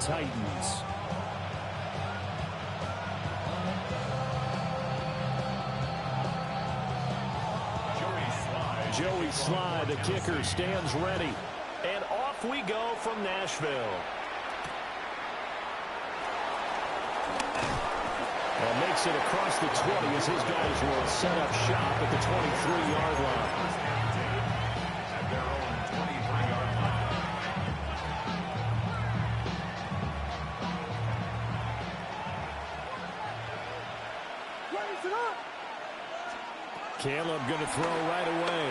Titans. Joey Sly, the kicker, stands ready. And off we go from Nashville. And makes it across the 20 as his guys will set up shop at the 23-yard line. At their own 23-yard line. Caleb going to throw right away.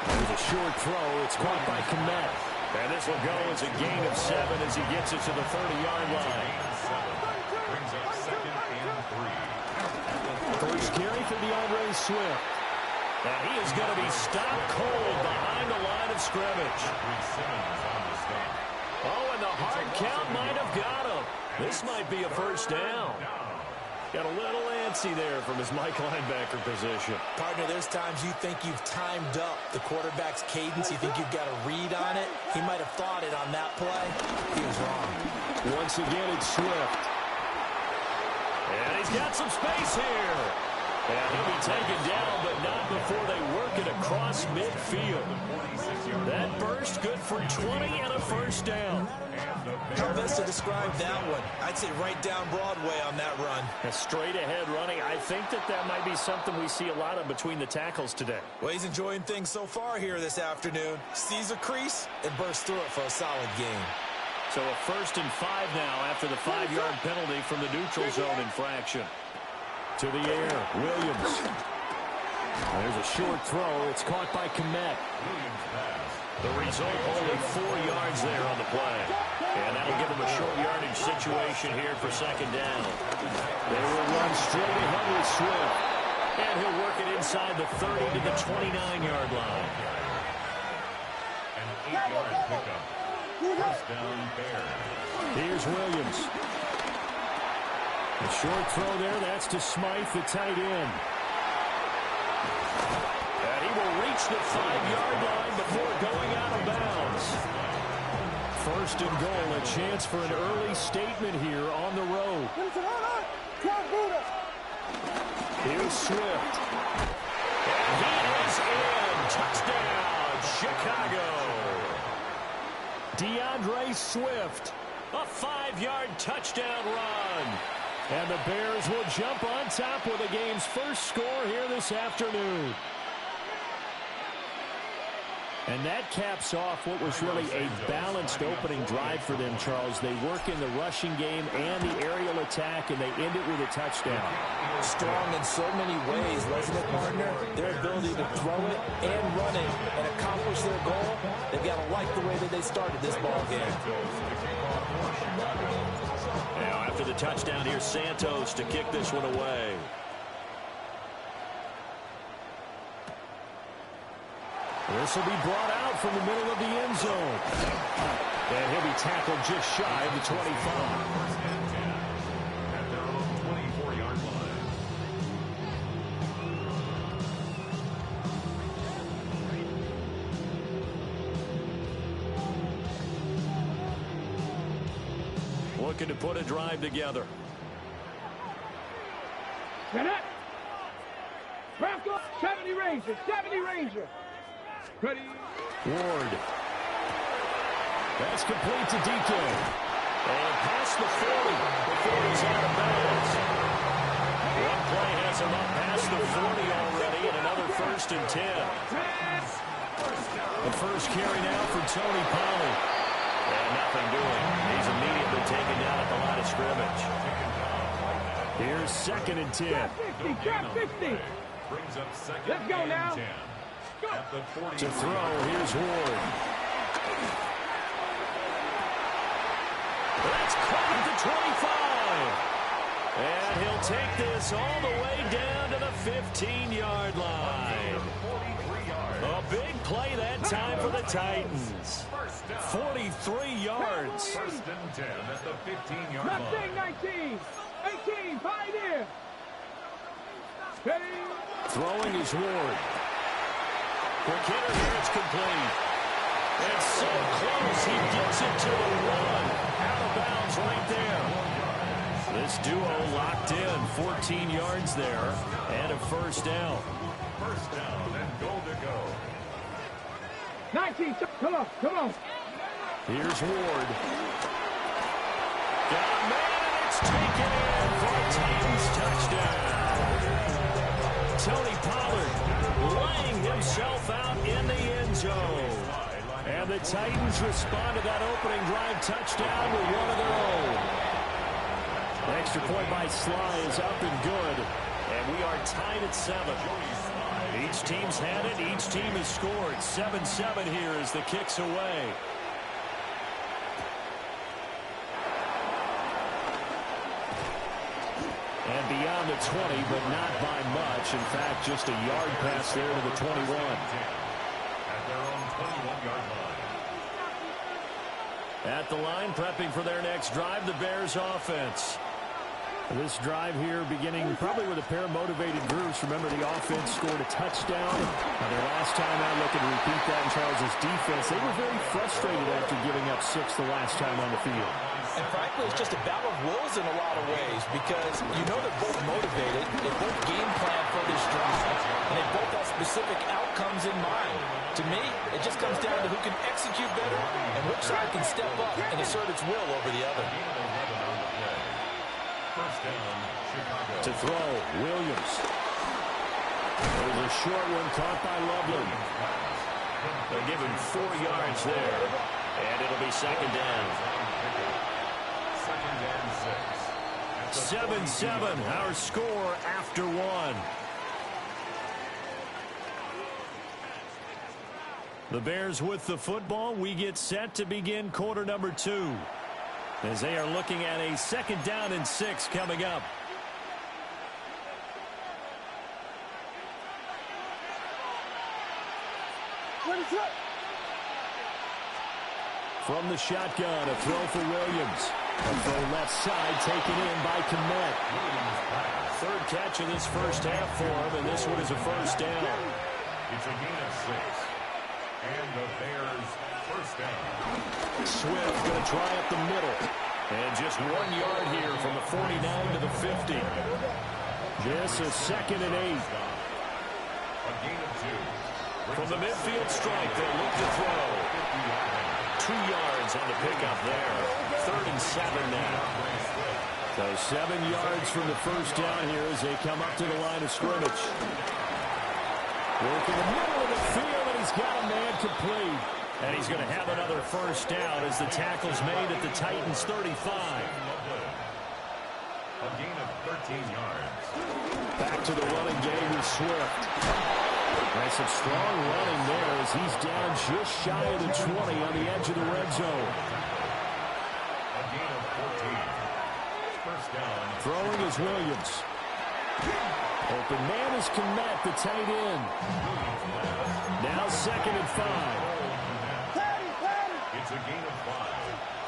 There's a short throw. It's caught by Komet. And this will go as a gain of 7 as he gets it to the 30-yard line. Brings up 2nd and 3. First carry for DeAndre Swift. And he is going to be stopped cold behind the line of scrimmage. Oh, and the hard count might have got him. This might be a first down. Got a little antsy there from his Mike linebacker position. Partner, there's times you think you've timed up the quarterback's cadence. You think you've got a read on it. He might have thought it on that play. He was wrong. Once again, it's Swift. And he's got some space here. And he'll be taken down, but not before they work it across midfield. That burst good for 20 and a first down. How best to describe that one? I'd say right down Broadway on that run. A straight ahead running. I think that might be something we see a lot of between the tackles today. Well, he's enjoying things so far here this afternoon. Sees a crease and bursts through it for a solid gain. So a 1st and 5 now after the 5-yard penalty from the neutral zone infraction. To the air, Williams. There's a short throw. It's caught by Komet. The result, only 4 yards there on the play. And that'll give him a short yardage situation here for 2nd down. They will run straight ahead with Swift. And he'll work it inside the 30 to the 29-yard line. An 8-yard pickup. First down, Bears. Here's Williams. A short throw there. That's to Smythe, the tight end. And he will reach the 5-yard line before going out of bounds. 1st and goal, a chance for an early statement here on the road. Here's Swift. And he is in. Touchdown, Chicago. DeAndre Swift, a 5-yard touchdown run. And the Bears will jump on top with the game's first score here this afternoon. And that caps off what was really a balanced opening drive for them, Charles. They work in the rushing game and the aerial attack, and they end it with a touchdown. Strong in so many ways, wasn't it, partner? Their ability to throw it and run it and accomplish their goal, they've got to like the way that they started this ball game. Now, after the touchdown, here's Santos to kick this one away. This will be brought out from the middle of the end zone. And he'll be tackled just shy of the 25. At their own 24-yard line. Looking to put a drive together. Get it! Rafko, 70 Ranger, 70 Ranger. Ready? Ward. That's complete to DK. And past the 40 before he's out of bounds. One play has him up past the 40 already, and another 1st and 10. The first carry now for Tony Pollard. And nothing doing. He's immediately taken down at the line of scrimmage. Here's 2nd and 10. Trap 50. Brings up 2nd Let's go and now. 10. At the 40. To throw, here's Ward. That's caught at the 25. And he'll take this all the way down to the 15-yard line. A big play that time for the Titans. 43 yards. 1st and 10 at the 15-yard Not line. saying 19. 18, Pioneer. Ready? Throwing is Ward. Quick hitter here, it's complete. And so close, he gets it to the 1. Out of bounds. point there. This duo locked in, 14 yards there, and a first down. First down and goal to go. 19, come on, come on. Here's Ward. Got a man, and it's taken in for a Titans touchdown. Tony Pollard laying himself out in the end zone. And the Titans respond to that opening drive touchdown with one of their own. The extra point by Sly is up and good. And we are tied at 7. Each team's had it. Each team has scored. 7-7 here as the kick's away. And beyond the 20, but not by much. In fact, just a yard pass there to the 21. At their own 21-yard line. At the line, prepping for their next drive, the Bears offense. This drive here beginning probably with a pair of motivated groups. Remember, the offense scored a touchdown. Their last time out, looking to repeat that in Charles' defense. They were very frustrated after giving up 6 the last time on the field. And frankly, it's just a battle of wills in a lot of ways because you know they're both motivated. They both game plan for this drive, and they both have specific outcomes in mind. To me, it just comes down to who can execute better and which side can step up and assert its will over the other. First down, Chicago. To throw, Williams. There's a short one caught by Loveland. They'll give him 4 yards there, and it'll be second down. 7-7, our score after 1. The Bears with the football. We get set to begin quarter number 2. As they are looking at a second down and 6 coming up. From the shotgun, a throw for Williams. A throw left side taken in by Kmet. Third catch of this first half for him, and this one is a first down. It's a gain of 6. And the Bears first down. Swift going to try up the middle. And just 1 yard here from the 49 to the 50. Just a second and 8. A gain of 2. From the midfield strike, they look to throw. 2 yards on the pickup there. 3rd and 7 now. So 7 yards from the first down here as they come up to the line of scrimmage. Work in the middle of the field, and he's got a man complete. And he's going to have another first down as the tackle's made at the Titans' 35. A gain of 13 yards. Back to the running game with Swift. Nice and strong running there as he's down just shy of the 20 on the edge of the red zone. A gain of 14. First down. Throwing is Williams. Open man is Kmet, the tight end. Now 2nd and 5. It's a gain of 5.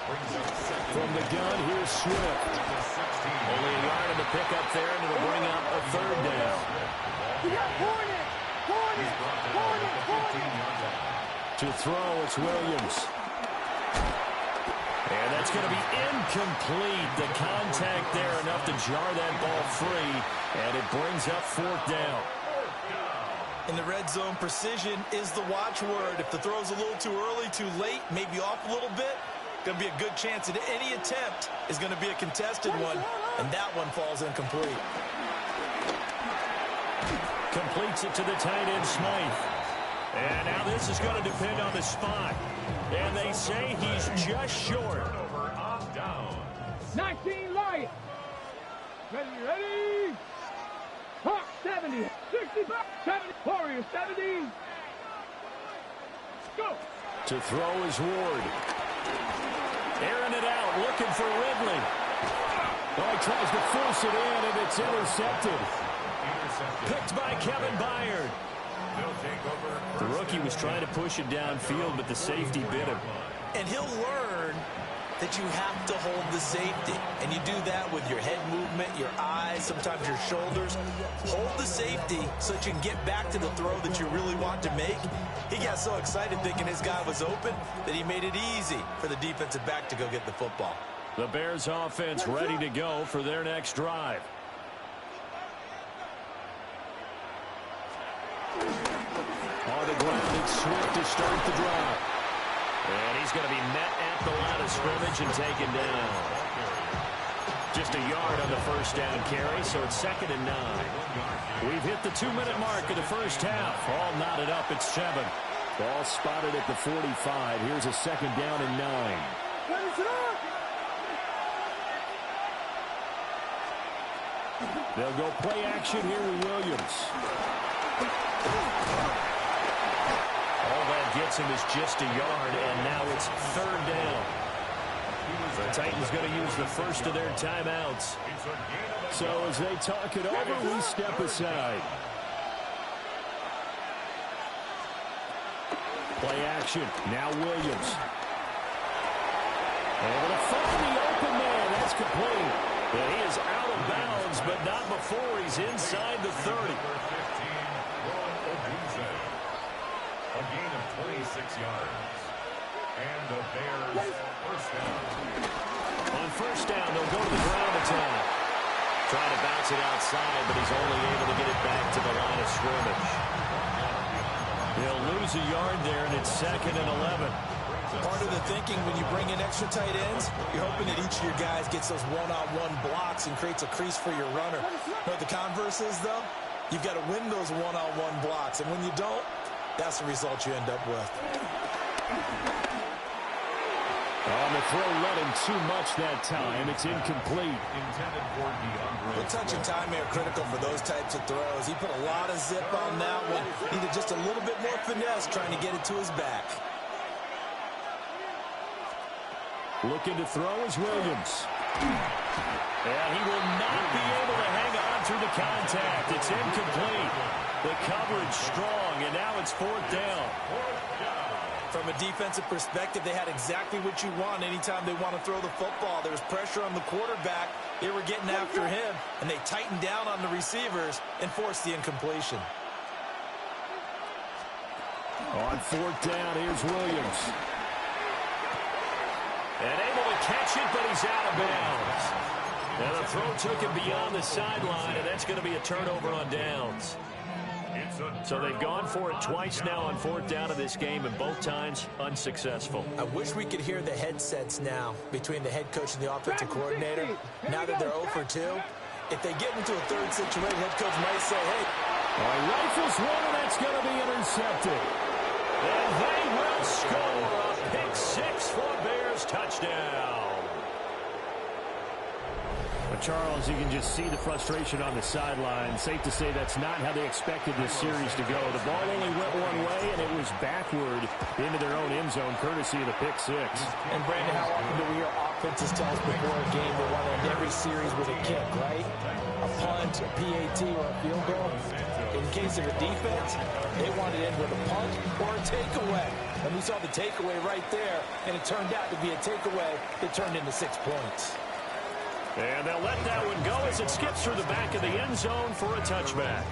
Brings up second. From the gun, here's Swift. Only a yard in the pickup there, and it'll bring up a 3rd down. To throw, it's Williams. And that's going to be incomplete. The contact there enough to jar that ball free, and it brings up 4th down. In the red zone, precision is the watchword. If the throw's a little too early, too late, maybe off a little bit, going to be a good chance that any attempt is going to be a contested one, and that one falls incomplete. Completes it to the tight end, Smythe. And now this is going to depend on the spot. And they say he's just short. Turnover on down. 19 Lions. Ready. Hawk 70. 65. 70. Warriors 70. Go. To throw is Ward. Airing it out, looking for Ridley. Oh, he tries to force it in, and it's intercepted. Picked by Kevin Byard. The rookie was trying to push it downfield, but the safety bit him. And he'll learn that you have to hold the safety. And you do that with your head movement, your eyes, sometimes your shoulders. Hold the safety so that you can get back to the throw that you really want to make. He got so excited thinking his guy was open that he made it easy for the defensive back to go get the football. The Bears offense ready to go for their next drive. On the ground, it's Swift to start the drive. And he's going to be met at the line of scrimmage and taken down. Just a yard on the first down carry, so it's 2nd and 9. We've hit the 2-minute mark of the first half. All knotted up at 7. Ball spotted at the 45. Here's a 2nd down and 9. They'll go play action here with Williams. All that gets him is just a yard, and now it's 3rd down. The Titans going to use the first of their timeouts. So as they talk it over, we step aside. Play action. Now Williams. Able to find the open man. That's complete. And he is out of bounds, but not before he's inside the 30. A gain of 26 yards. And the Bears first down. On first down, they'll go to the ground attack. Trying to bounce it outside, but he's only able to get it back to the line of scrimmage. They'll lose a yard there, and it's 2nd and 11. Part of the thinking when you bring in extra tight ends, you're hoping that each of your guys gets those one-on-one blocks and creates a crease for your runner. But the converse is, though, you've got to win those one-on-one blocks. And when you don't, that's the result you end up with. The throw led him too much that time. It's incomplete. The touch and timing are critical for those types of throws. He put a lot of zip on that one. Needed just a little bit more finesse trying to get it to his back. Looking to throw is Williams. And he will not be able to hang on through the contact. It's incomplete. The coverage strong, and now it's 4th down. From a defensive perspective, they had exactly what you want anytime they want to throw the football. There was pressure on the quarterback. They were getting after him, and they tightened down on the receivers and forced the incompletion. On 4th down, here's Williams. And able to catch it, but he's out of bounds. And the throw took him beyond the sideline, and that's going to be a turnover on downs. So they've gone for it twice now on 4th down of this game, and both times unsuccessful. I wish we could hear the headsets now between the head coach and the offensive coordinator. Now that they're 0 for 2, if they get into a third situation, head coach might say, hey. Rifles one, and that's going to be intercepted. And they will score a pick 6 for Bears touchdown. But Charles, you can just see the frustration on the sideline. Safe to say that's not how they expected this series to go. The ball only went one way, and it was backward into their own end zone, courtesy of the pick 6. And, Brandon, how often do we hear offenses tell us before a game they want to end every series with a kick, right? A punt, a PAT, or a field goal. In case of a defense, they want to end with a punt or a takeaway. And we saw the takeaway right there, and it turned out to be a takeaway that turned into 6 points. And they'll let that one go as it skips through the back of the end zone for a touchback.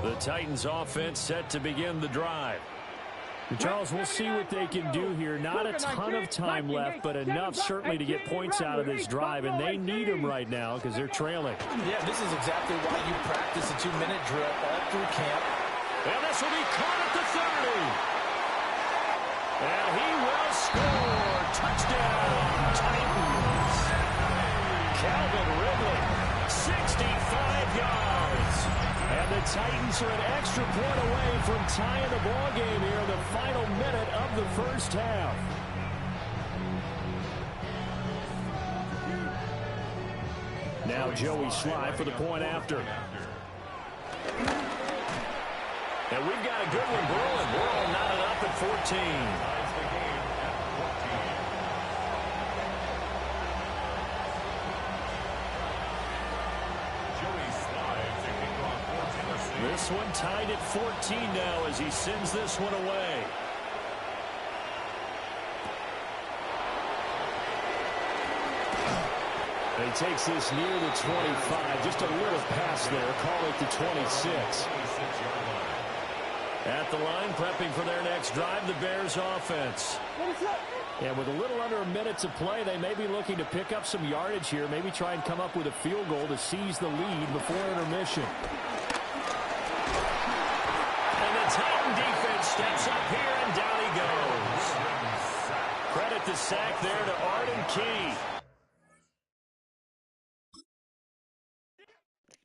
The Titans offense set to begin the drive. And Charles, we'll see what they can do here. Not a ton of time left, but enough certainly to get points out of this drive, and they need them right now because they're trailing. Yeah, this is exactly why you practice a 2-minute drill all through camp. And this will be caught at the 30. And he will score. Touchdown, Titans. Calvin Ridley, 65 yards. And the Titans are an extra point away from tying the ball game here in the final minute of the first half. Now Joey Sly for the point after. And we've got a good one brewing. We're all knotted up at 14. this one tied at 14 now as he sends this one away. He takes this near the 25. Just a little pass there. Call it the 26. At the line, prepping for their next drive, the Bears offense. And with a little under a minute to play, they may be looking to pick up some yardage here, maybe try and come up with a field goal to seize the lead before intermission. And the Titan defense steps up here, and down he goes. Credit the sack there to Arden Key.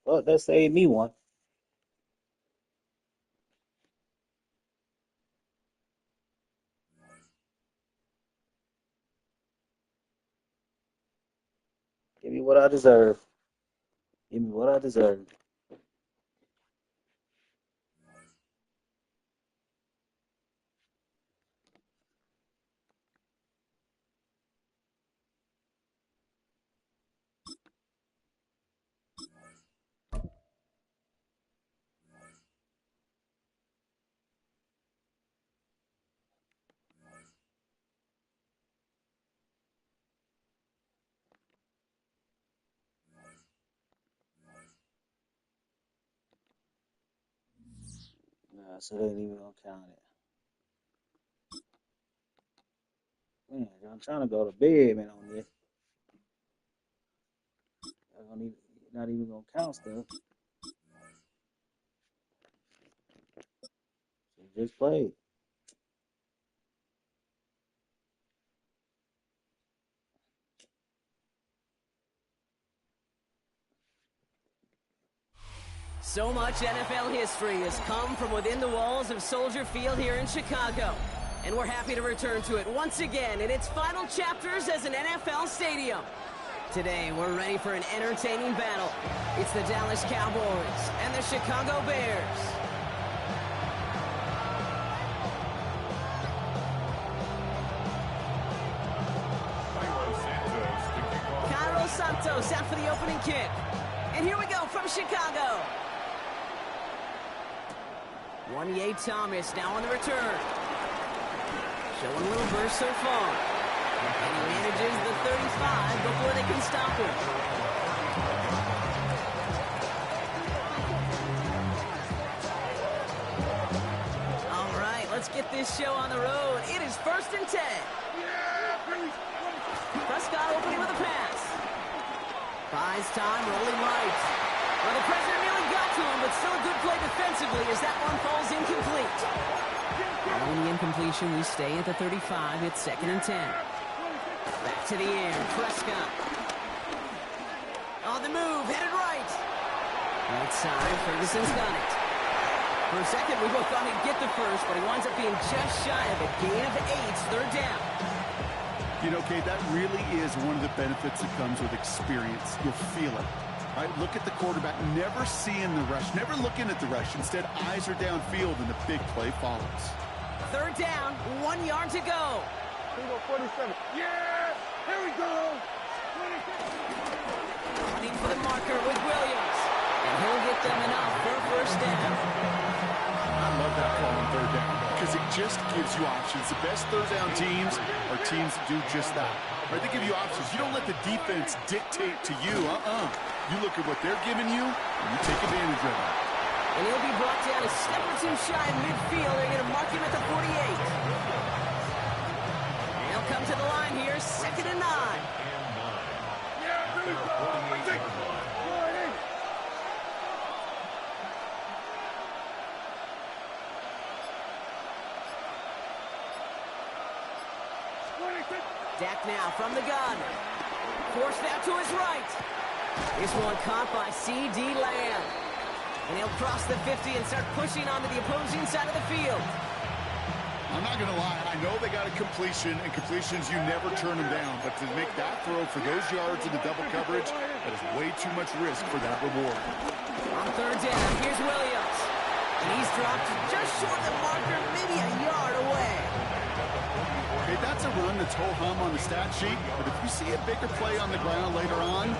Well, that saved me one. Give me what I deserve. Give me what I deserve. Nah, so they ain't even gonna count it. Man, I'm trying to go to bed, man, on this. Not even gonna count stuff. So just play. So much NFL history has come from within the walls of Soldier Field here in Chicago. And we're happy to return to it once again in its final chapters as an NFL stadium. Today, we're ready for an entertaining battle. It's the Dallas Cowboys and the Chicago Bears. Cairo Santos out for the opening kick. And here we go from Chicago. One-Yay Thomas now on the return. Showing a little burst so far. And he manages the 35 before they can stop him. All right, let's get this show on the road. It is 1st and 10. Prescott opening with a pass. Buys time, rolling right. Well, the pressure nearly got to him, but still a good play defensively as that one falls incomplete. Following the incompletion, we stay at the 35. It's 2nd and 10. Back to the air, Prescott. On the move, headed right. Right side, Ferguson's got it. For a second, we both thought he'd get the first, but he winds up being just shy of a gain of 8, 3rd down. You know, Kate, that really is one of the benefits that comes with experience. You'll feel it. Right? Look at the quarterback, never seeing the rush, never looking at the rush. Instead, eyes are downfield, and the big play follows. 3rd down, 1 yard to go. 47. Yeah! Here we go! Running for the marker with Williams. And he'll get them enough for a 1st down. I love that call on 3rd down because it just gives you options. The best 3rd down teams are teams that do just that. Right? They give you options. You don't let the defense dictate to you. You look at what they're giving you, and you take advantage of it. And he'll be brought down a step or two shy of midfield. They're going to mark him at the 48. And he'll come to the line here, 2nd and 9. Dak now from the gun. Forced out to his right. This one caught by C.D. Lamb. And he'll cross the 50 and start pushing onto the opposing side of the field. I'm not going to lie. I know they got a completion, and completions, you never turn them down. But to make that throw for those yards in the double coverage, that is way too much risk for that reward. On 3rd down, here's Williams. And he's dropped just short of the marker, maybe a yard away. Okay, that's a run that's ho-hum on the stat sheet, but if you see a bigger play on the ground later on,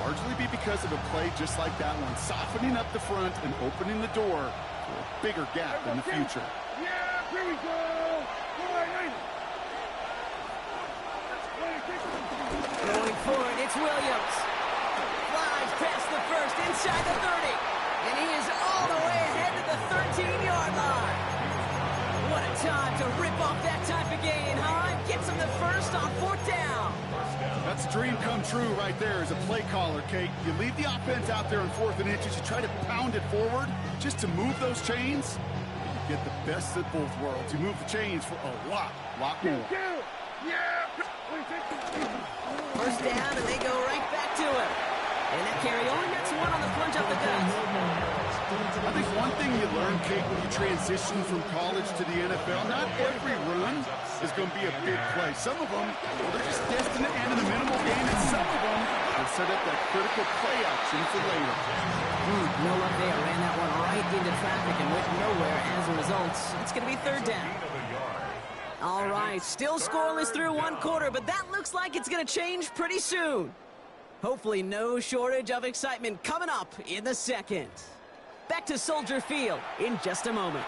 largely be because of a play just like that one, softening up the front and opening the door for a bigger gap in the future. Yeah, here we go. Going for it, it's Williams. Flies past the first, inside the 30. And he is all the way ahead to the 13-yard line. What a time to rip off that type of gain, huh? Gets him the first on 4th down. That's a dream come true right there as a play caller, Kate. You leave the offense out there in 4th and inches. You try to pound it forward just to move those chains. You get the best of both worlds. You move the chains for a lot more. First down, and they go right back to him. And that carry only gets one on the plunge up the gut. I think one thing you learn, Kate, when you transition from college to the NFL, not every run is going to be a big play. Some of them, well, they're just destined to end in a minimal gain, and some of them will set up that critical play action for later. No luck there. Ran that one right into traffic and went nowhere as a result. It's going to be 3rd down. All right, still scoreless through 1 quarter, but that looks like it's going to change pretty soon. Hopefully no shortage of excitement coming up in the 2nd. Back to Soldier Field in just a moment.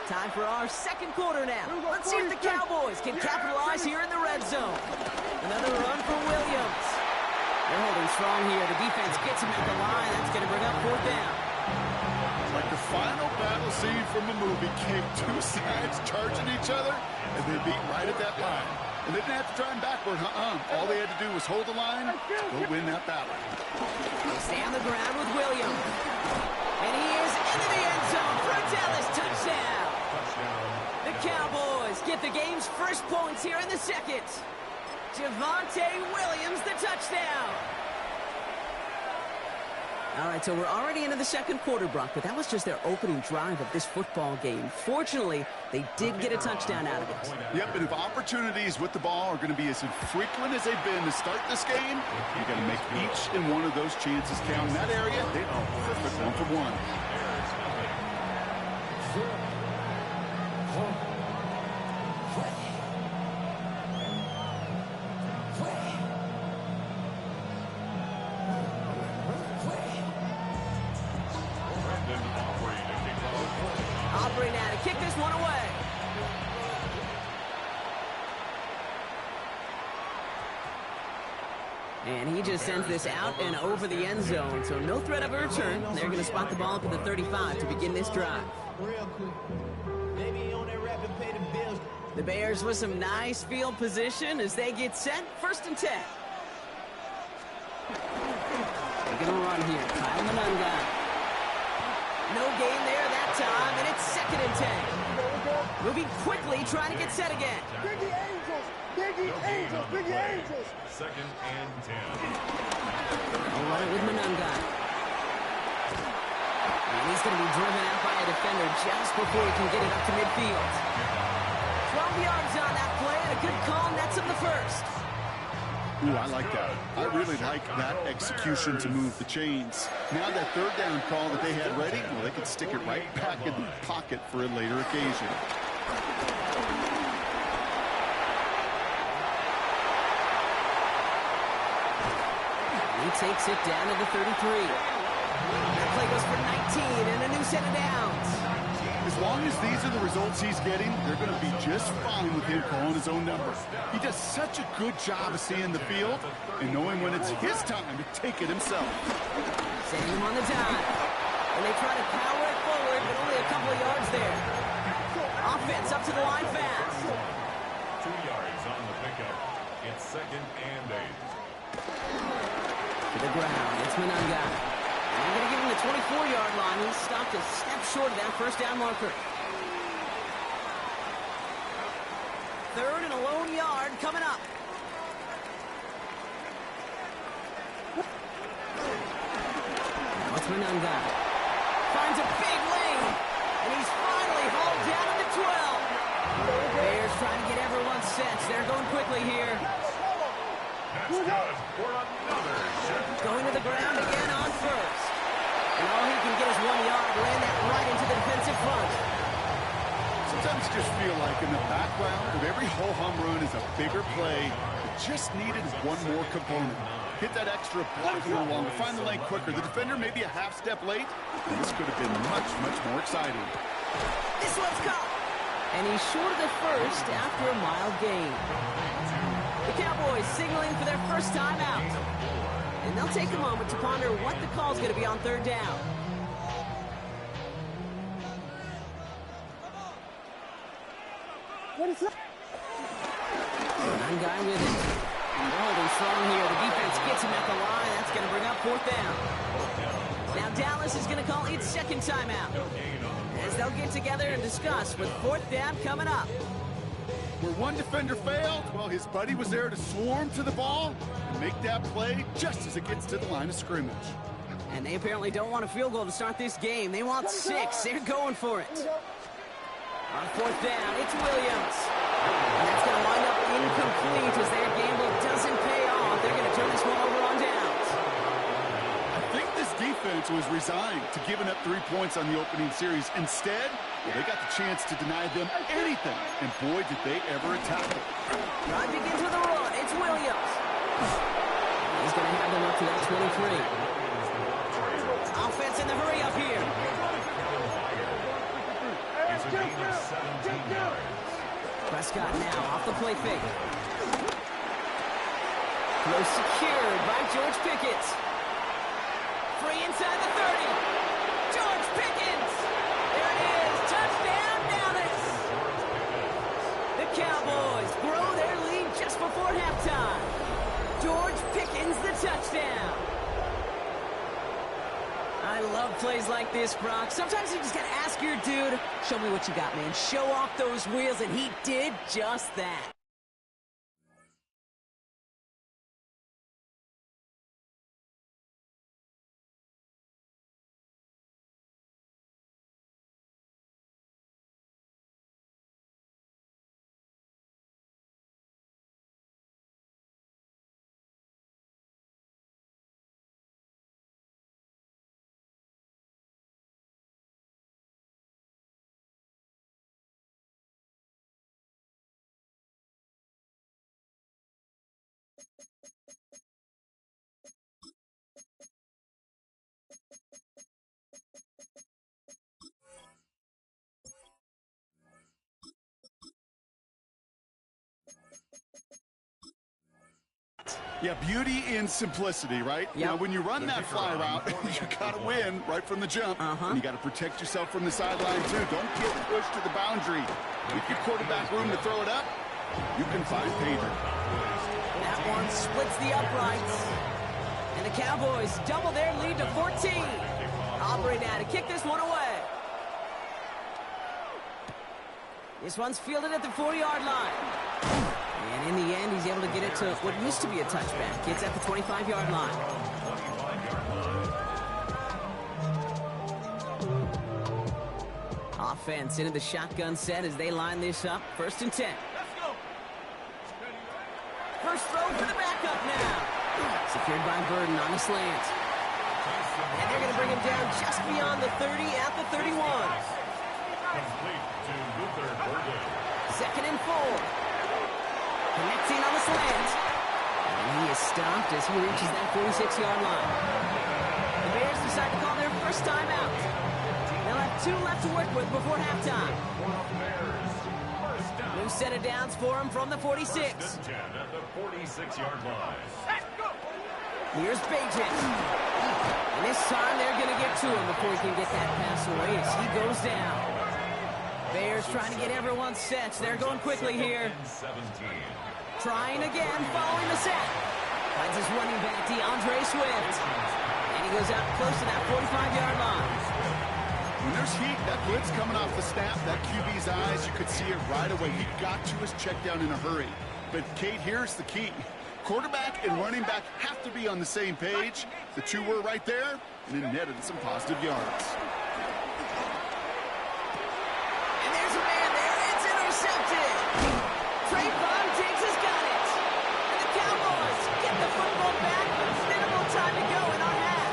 Time for our 2nd quarter now. Let's see if the Cowboys can capitalize here in the red zone. Another run for Williams. They're holding strong here. The defense gets him at the line. That's going to bring up 4th down. Like the final battle scene from a movie, came 2 sides charging each other, and they beat right at that line. And they didn't have to drive backward, All they had to do was hold the line, go win that battle. They stay on the ground with Williams. And he is into the end zone for a Dallas touchdown. The Cowboys get the game's first points here in the 2nd. Javonte Williams, the touchdown. All right, so we're already into the 2nd quarter, Brock, but that was just their opening drive of this football game. Fortunately, they did get a touchdown out of it. Yep, and if opportunities with the ball are going to be as infrequent as they've been to start this game, you got to make each and one of those chances count. In that area, they are perfect 1-for-1. Aubrey now to kick this one away. And he just sends this out and over the end zone, so no threat of a return. They're going to spot the ball up at the 35 to begin this drive. The Bears with some nice field position as they get set. 1st and 10. They're going to run here. Kyle Manunga. No gain there that time, and it's 2nd and 10. Moving quickly, trying to get set again. Biggie Angels! Biggie Angels! Biggie Angels! 2nd and 10. They'll run it with Manunga. And he's going to be driven out by a defender just before he can get it up to midfield. 12 yards on that play, and a good call nets him the first. Ooh, I like that. I really like that execution to move the chains. Now that 3rd down call that they had ready, well, they could stick it right back in the pocket for a later occasion. He takes it down to the 33. That play goes for 19 and a new set of downs. As long as these are the results he's getting, they're going to be just fine with him calling his own number. He does such a good job of seeing the field and knowing when it's his time to take it himself. Setting him on the dime. And they try to power it forward, but only a couple of yards there. Offense up to the line fast. 2 yards on the pickup. It's 2nd and 8. To the ground. It's Manunga. I'm going to give him the 24-yard line. He stopped a step short of that 1st down marker. 3rd and a lone yard coming up. Now it's Manunga. Finds a big lane. And he's finally hauled down to the 12. Bears trying to get everyone set. They're going quickly here. That's good for another shot. Going to the ground again on 1st. And all he can get is 1 yard. Land that right into the defensive front. Sometimes you just feel like in the background of every ho-hum run is a bigger play that just needed one more component. hit that extra block a little longer, find the lane quicker. The defender maybe a half step late, and this could have been much, much more exciting. This one's caught. And he's short of the first after a mild gain. The Cowboys signaling for their first timeout. And they'll take a moment to ponder what the call is going to be on third down. What is that? One guy with it. They're holding strong here. The defense gets him at the line. That's going to bring up fourth down. Now Dallas is going to call its second timeout, as they'll get together and discuss with fourth down coming up. Where one defender failed, well, his buddy was there to swarm to the ball and make that play just as it gets to the line of scrimmage. And they apparently don't want a field goal to start this game. They want 6. They're going for it. On fourth down, it's Williams. And that's going to wind up incomplete as their gamble doesn't pay off. They're going to turn this one over on downs. I think this defense was resigned to giving up 3 points on the opening series. Instead, well, they got the chance to deny them anything. And boy, did they ever attack it. Drive begins with a run. It's Williams. He's going to have them up to that 23. Offense in the hurry up here. It's a gain of 17 yards. Prescott now off the play fake. Close secured by George Pickens. Free inside the 30. George Pickens. There it is. Touchdown, Dallas. The Cowboys grow their lead just before halftime. George Pickens the touchdown. I love plays like this, Brock. Sometimes you just gotta ask your dude, show me what you got, man. Show off those wheels, and he did just that. Yeah, beauty in simplicity, right? Yep. Now, when you run that fly route, you got to win right from the jump. And you got to protect yourself from the sideline, too. Don't get pushed to the boundary. If your quarterback room to throw it up, you can find pay dirt. That one splits the uprights. And the Cowboys double their lead to 14. Aubrey now to kick this one away. This one's fielded at the 40-yard line. And in the end, he's able to get it to what used to be a touchback. It's at the 25-yard line. Offense into the shotgun set as they line this up. 1st and 10. First throw for the backup now. Secured by Burden on the slant. And they're going to bring him down just beyond the 30 at the 31. Complete to Luther Burden. 2nd and 4. Connecting on the slant. And he is stopped as he reaches that 46-yard line. The Bears decide to call their first timeout. They'll have 2 left to work with before halftime. New set of downs for him from the 46. 10 at the 46-yard line. Here's Bajan. And this time they're going to get to him before he can get that pass away as he goes down. Bears trying to get everyone set. They're going quickly here. 17. Trying again, following the set. Finds his running back, DeAndre Swift. And he goes out close to that 45-yard line. When there's heat, that blitz coming off the snap, that QB's eyes, you could see it right away. He got to his check down in a hurry. But, Kate, here's the key. Quarterback and running back have to be on the same page. The 2 were right there, and it netted some positive yards. And there's a man there. It's intercepted. Trayvon Diggs has got it. And the Cowboys get the football back with minimal time to go in our half.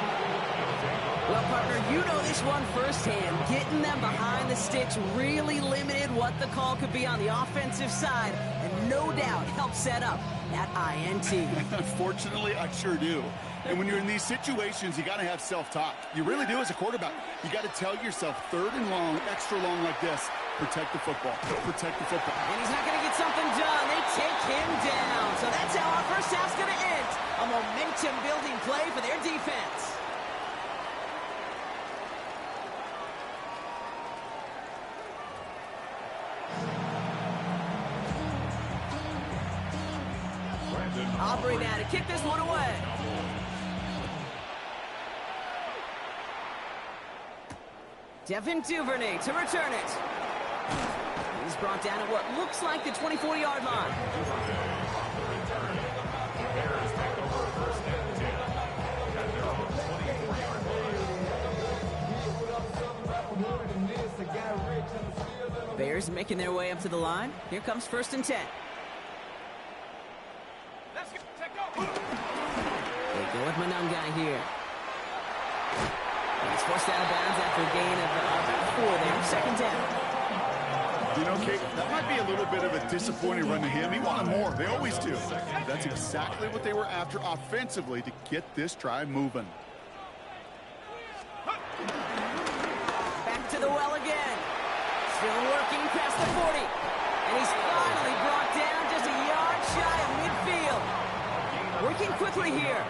Well, partner, you know this one firsthand. Getting them behind the sticks really limited what the call could be on the offensive side, and no doubt helped set up that INT. Unfortunately, I sure do. And when you're in these situations, you got to have self-talk. You really do as a quarterback. You got to tell yourself, 3rd and long, extra long like this, protect the football. Protect the football. And he's not going to get something done. They take him down. So that's how our first half's going to end. A momentum-building play for their defense. Aubrey now to kick this one away. Devin Duvernay to return it. He's brought down at what looks like the 24-yard line. Bears making their way up to the line. Here comes 1st and 10. They go with Manungai here. And he's forced out of bounds after a gain of about 4 there. 2nd down. You know, Kate, that might be a little bit of a disappointing run to him. He wanted more. They always do. That's exactly what they were after offensively to get this drive moving. Back to the well again. Still working past the 40. And he's finally brought down just a yard shy of midfield. Working quickly here.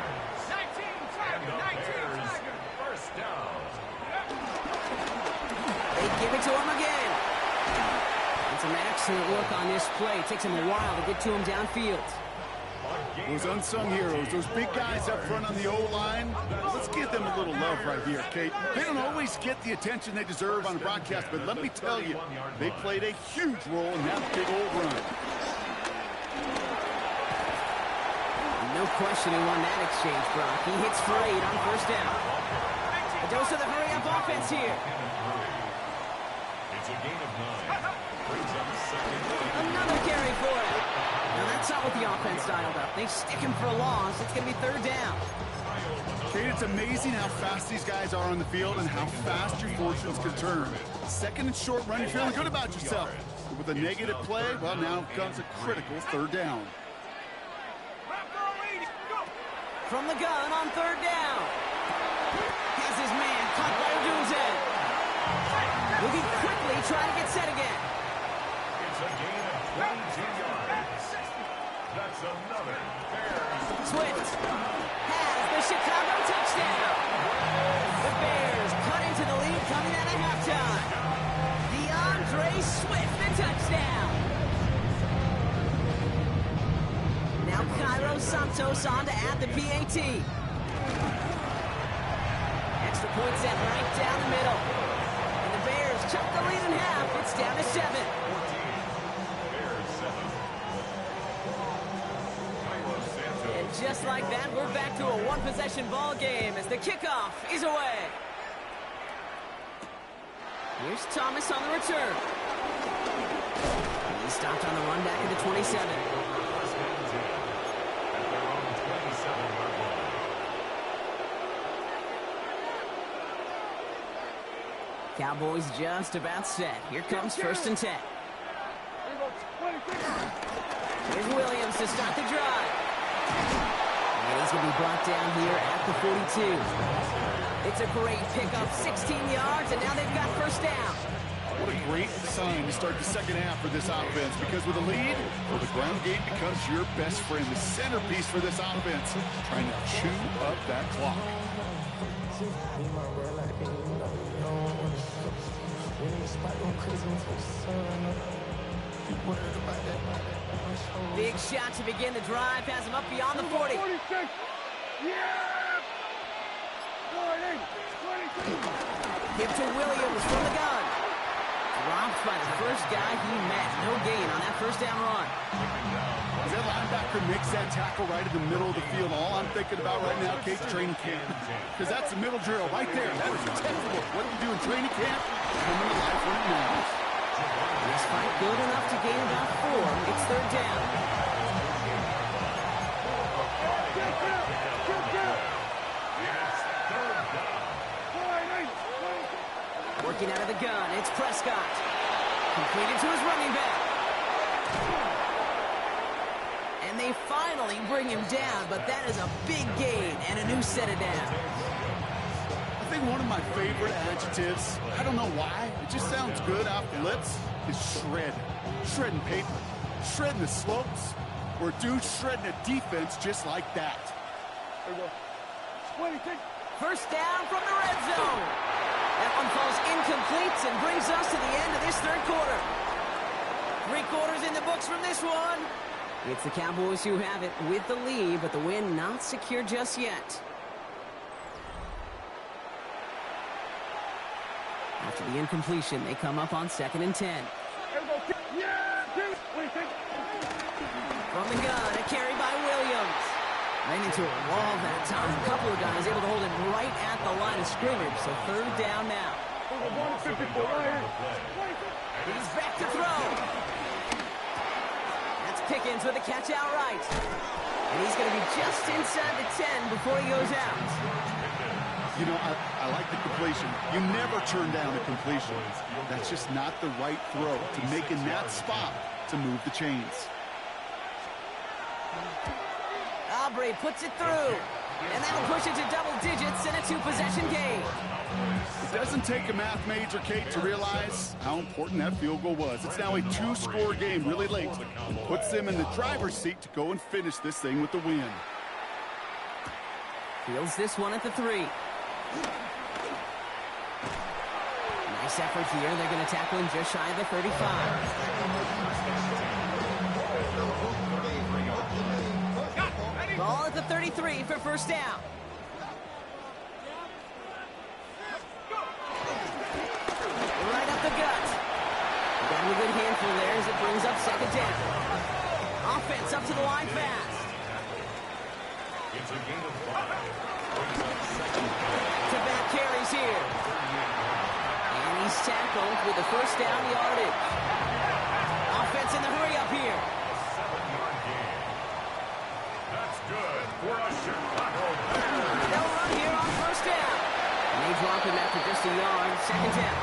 19 Tiger. First down. They give it to him again. And some excellent work on this play. It takes him a while to get to him downfield. Those unsung heroes, those big guys up front on the O-line, let's give them a little love right here, Kate. They don't always get the attention they deserve on broadcast, but let me tell you, they played a huge role in that big old run. No question he won that exchange, Brock. He hits for 8 on 1st down. A dose of the hurry-up offense here. It's a gain of 9. Brings up 2nd. Another carry for him. Now that's not what the offense dialed up. They stick him for a loss. It's going to be 3rd down. Kate, it's amazing how fast these guys are on the field and how fast your fortunes can turn. 2nd and short run, you're feeling good about yourself. But with a negative play, well, now comes a critical 3rd down. From the gun on 3rd down. Has his man caught by Odunze. Moving quickly, trying to get set again. It's a gain of 22 yards. That's another Bears. Swift has the Chicago touchdown. The Bears cut into the lead coming out of halftime. DeAndre Swift, the touchdown. Now Cairo Santos on to add the PAT. Extra point set right down the middle. And the Bears chop the lead in half. It's down to 7. Bears 7. And just like that, we're back to a one-possession ball game as the kickoff is away. Here's Thomas on the return. He stopped on the run back at the 27. Cowboys just about set. Here comes 1st and 10. Here's Williams to start the drive. And he's going to be brought down here at the 42. It's a great pickup, 16 yards, and now they've got 1st down. What a great sign to start the 2nd half for this offense, because with a lead, well, the ground game becomes your best friend, the centerpiece for this offense, trying to chew up that clock. Big shot to begin the drive, has him up beyond the 40. 46. Yeah! 26. Give to Williams from the gun. Dropped by the first guy he met. No gain on that 1st down run. As that linebacker makes that tackle right in the middle of the field, all I'm thinking about right now, Kate's training camp. Because that's the middle drill right there. That is a textbook. What do you do in training camp? Coming to life when it matters. This fight good enough to gain about 4. It's 3rd down. Working out of the gun, it's Prescott. Completed to his running back. And they finally bring him down, but that is a big gain and a new set of downs. I think one of my favorite adjectives, I don't know why, it just sounds good off the lips, is shred. Shredding paper, shredding the slopes, or dude shredding a defense just like that. There we go. 26. First down from the red zone. That one falls incomplete and brings us to the end of this third quarter. 3 quarters in the books from this one. It's the Cowboys who have it with the lead, but the win not secure just yet. After the incompletion, they come up on 2nd and 10. There we go. Yeah, 26. From the gun, a carry by Williams. Ran into a wall that time. A couple of guys able to hold it right at the line of scrimmage, so 3rd down now. He's back to throw. That's Pickens with a catch outright. And he's going to be just inside the 10 before he goes out. You know, I like the completion. You never turn down a completion. That's just not the right throw to make in that spot to move the chains. Aubrey puts it through. And that'll push it to double digits in a 2-possession game. It doesn't take a math major, Kate, to realize how important that field goal was. It's now a 2-score game really late. It puts them in the driver's seat to go and finish this thing with the win. Fields this one at the 3. Nice effort here. They're going to tackle him just shy of the 35. Ball at the 33 for first down. Right up the gut. Got a good handful there as it brings up 2nd down. Offense up to the line fast. It's a gain of 5. To back carries here. And he's tackled with the first down yardage. Offense in the hurry up here. 7-yard gain. That's good for a Chicago Bears. They'll run here on first down. And they drop him after just a yard. 2nd down.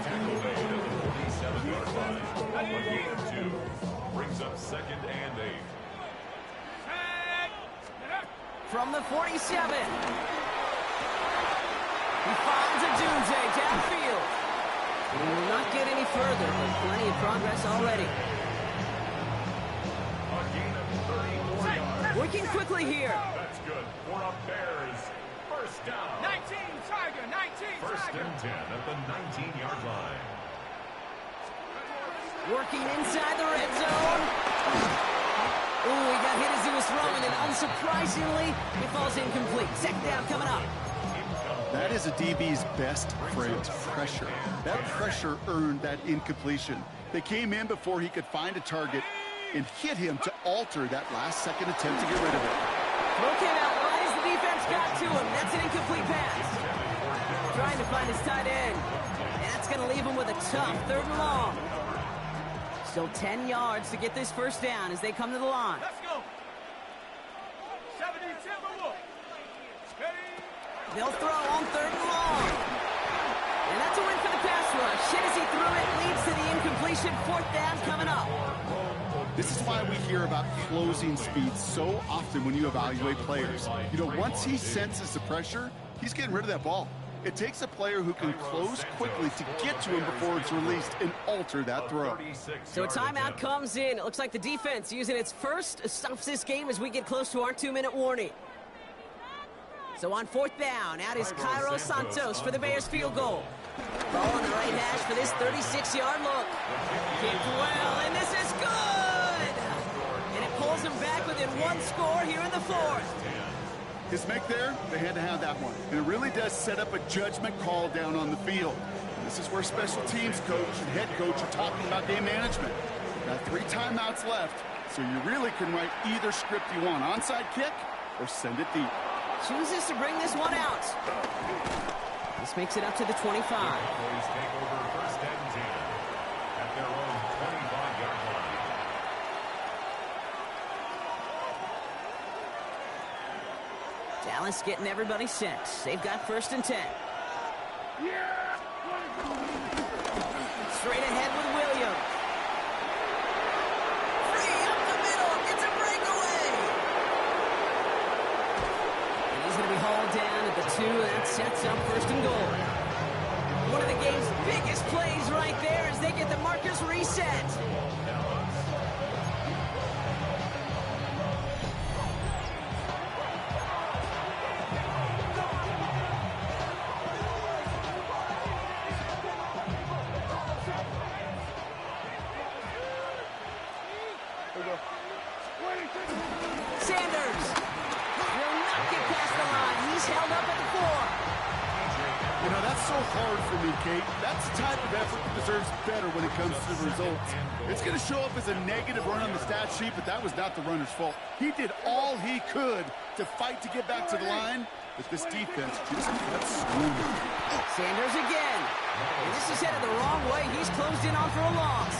Tackle made at the 47-yard line. A gain of 2 brings up 2nd and 8. From the 47. He finds a Dunze downfield. He will not get any further, but plenty of progress already. A gain of 34 yards. Working quickly here. That's good for a Bears first down. 19, Tiger, 19, First Tiger. and 10 at the 19-yard line. Working inside the red zone. Ooh, he got hit as he was throwing, and unsurprisingly, it falls incomplete. 2nd down coming up. That is a DB's best friend, pressure. That pressure earned that incompletion. They came in before he could find a target and hit him to alter that last-second attempt to get rid of it. Throw came out right as the defense got to him. That's an incomplete pass. Trying to find his tight end. And that's going to leave him with a tough 3rd and long. Still 10 yards to get this first down as they come to the line. Let's go. 70 Timberwolves. They'll throw on 3rd and long. And that's a win for the pass rush. Hit as he threw it, leads to the incompletion. 4th down coming up. This is why we hear about closing speed so often when you evaluate players. You know, once he senses the pressure, he's getting rid of that ball. It takes a player who can close quickly to get to him before it's released and alter that throw. So a timeout comes in. It looks like the defense using its first stops this game as we get close to our 2-minute warning. So on 4th down, out is Cairo Santos for the Bears field goal. Ball on the right hash for this 36-yard look. Kicked well, and this is good! And it pulls him back within 1 score here in the 4th. His make there, they had to have that one. And it really does set up a judgment call down on the field. And this is where special teams coach and head coach are talking about game management. Got 3 timeouts left, so you really can write either script you want. Onside kick or send it deep. Chooses to bring this one out. This makes it up to the 25. Cowboys take over first and 10 at their own 25-yard line. Dallas getting everybody set. They've got 1st and 10. Straight ahead with Williams. Free up the middle. It's a breakaway. And he's going to be hauled down at the 2. That sets up 1st and goal. One of the game's biggest plays right there as they get the markers reset. Sanders will not get past the line. He's held up at the 4. You know, that's so hard for me, Kate. That's the type of effort that deserves better when it comes to the results. It's going to show up as a negative run on the stat sheet, but that was not the runner's fault. He did all he could to fight to get back to the line, but this defense just kept swimming. Sanders again. And this is headed the wrong way. He's closed in on for a loss.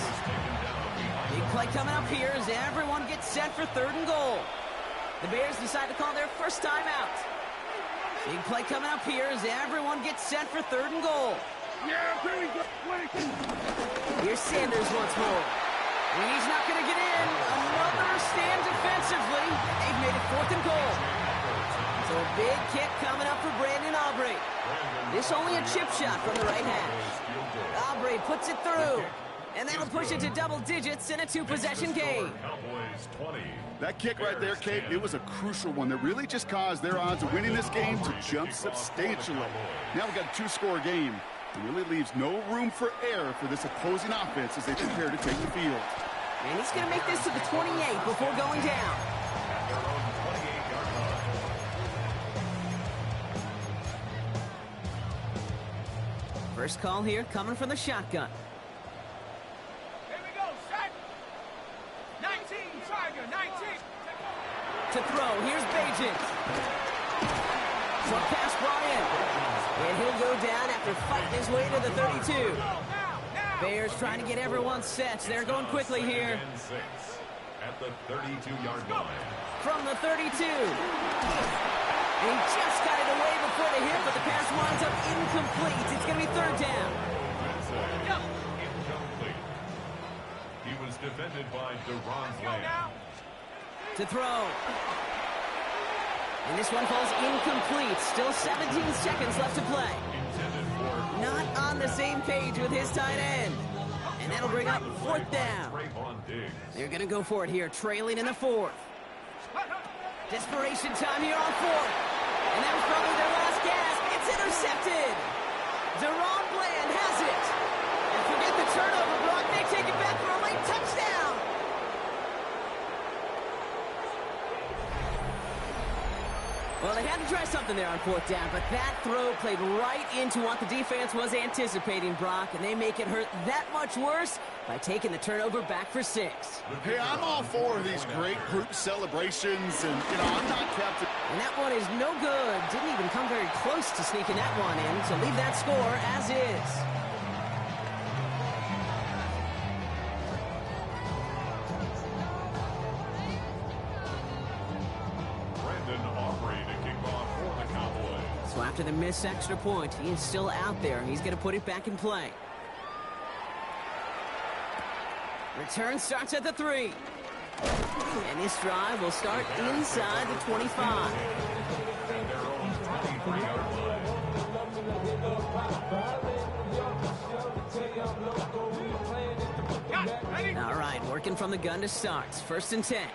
Big play coming up here as everyone gets set for 3rd and goal. The Bears decide to call their first timeout. Big play coming up here as everyone gets set for 3rd and goal. Here's Sanders once more. And he's not going to get in. Another stand defensively. They've made it 4th and goal. So a big kick coming up for Brandon Aubrey. This only a chip shot from the right hash. Aubrey puts it through. And that'll push it to double digits in a 2-possession game. That kick right there, Kate, it was a crucial one that really just caused their odds of winning this game to jump substantially. Now we've got a 2-score game. It really leaves no room for error for this opposing offense as they prepare to take the field. And he's going to make this to the 28 before going down. First call here coming from the shotgun. To throw, here's Bagent. Short pass brought in. And he'll go down after fighting his way to the 32. Bears trying to get everyone set. They're going quickly here. At the 32-yard line. From the 32. And he just got it away before the hit, but the pass winds up incomplete. It's going to be 3rd down. Incomplete. He was defended by DeRon Lamb. To throw. And this one falls incomplete. Still 17 seconds left to play. Not on the same page with his tight end. And that'll bring up 4th down. They're going to go for it here, trailing in the 4th. Desperation time here on 4th. And that was probably their last gasp. It's intercepted. DeRon Bland has it. And forget the turnover, Brock. They take it back for a late touchdown. Well, they had to try something there on 4th down, but that throw played right into what the defense was anticipating, Brock, and they make it hurt that much worse by taking the turnover back for 6. Hey, I'm all for these great group celebrations, and, you know, I'm not captain. And that one is no good. Didn't even come very close to sneaking that one in, so leave that score as is. So after the missed extra point, he is still out there. He's going to put it back in play. Return starts at the 3. And this drive will start inside the 25. All right, working from the gun to start. 1st and 10.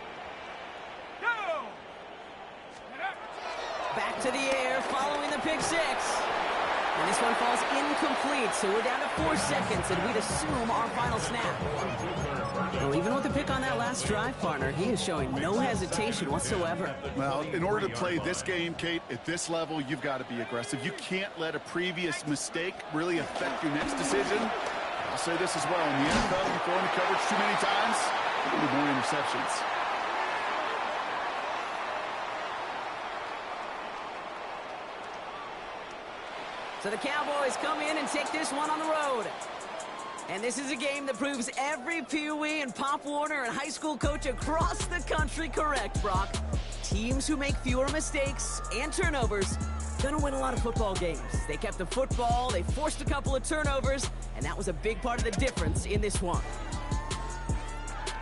Back to the air, following the pick 6. And this one falls incomplete, so we're down to 4 seconds, and we'd assume our final snap. Well, even with the pick on that last drive, partner, he is showing no hesitation whatsoever. Well, in order to play this game, Kate, at this level, you've got to be aggressive. You can't let a previous mistake really affect your next decision. I'll say this as well. In the NFL, you throw in the coverage too many times, there'll be more interceptions. So the Cowboys come in and take this one on the road. And this is a game that proves every Pee Wee and Pop Warner and high school coach across the country correct, Brock. teams who make fewer mistakes and turnovers gonna win a lot of football games. They kept the football, they forced a couple of turnovers, and that was a big part of the difference in this one.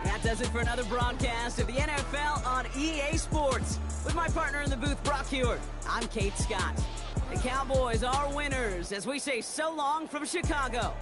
That does it for another broadcast of the NFL on EA Sports. With my partner in the booth, Brock Hewitt, I'm Kate Scott. The Cowboys are winners as we say so long from Chicago.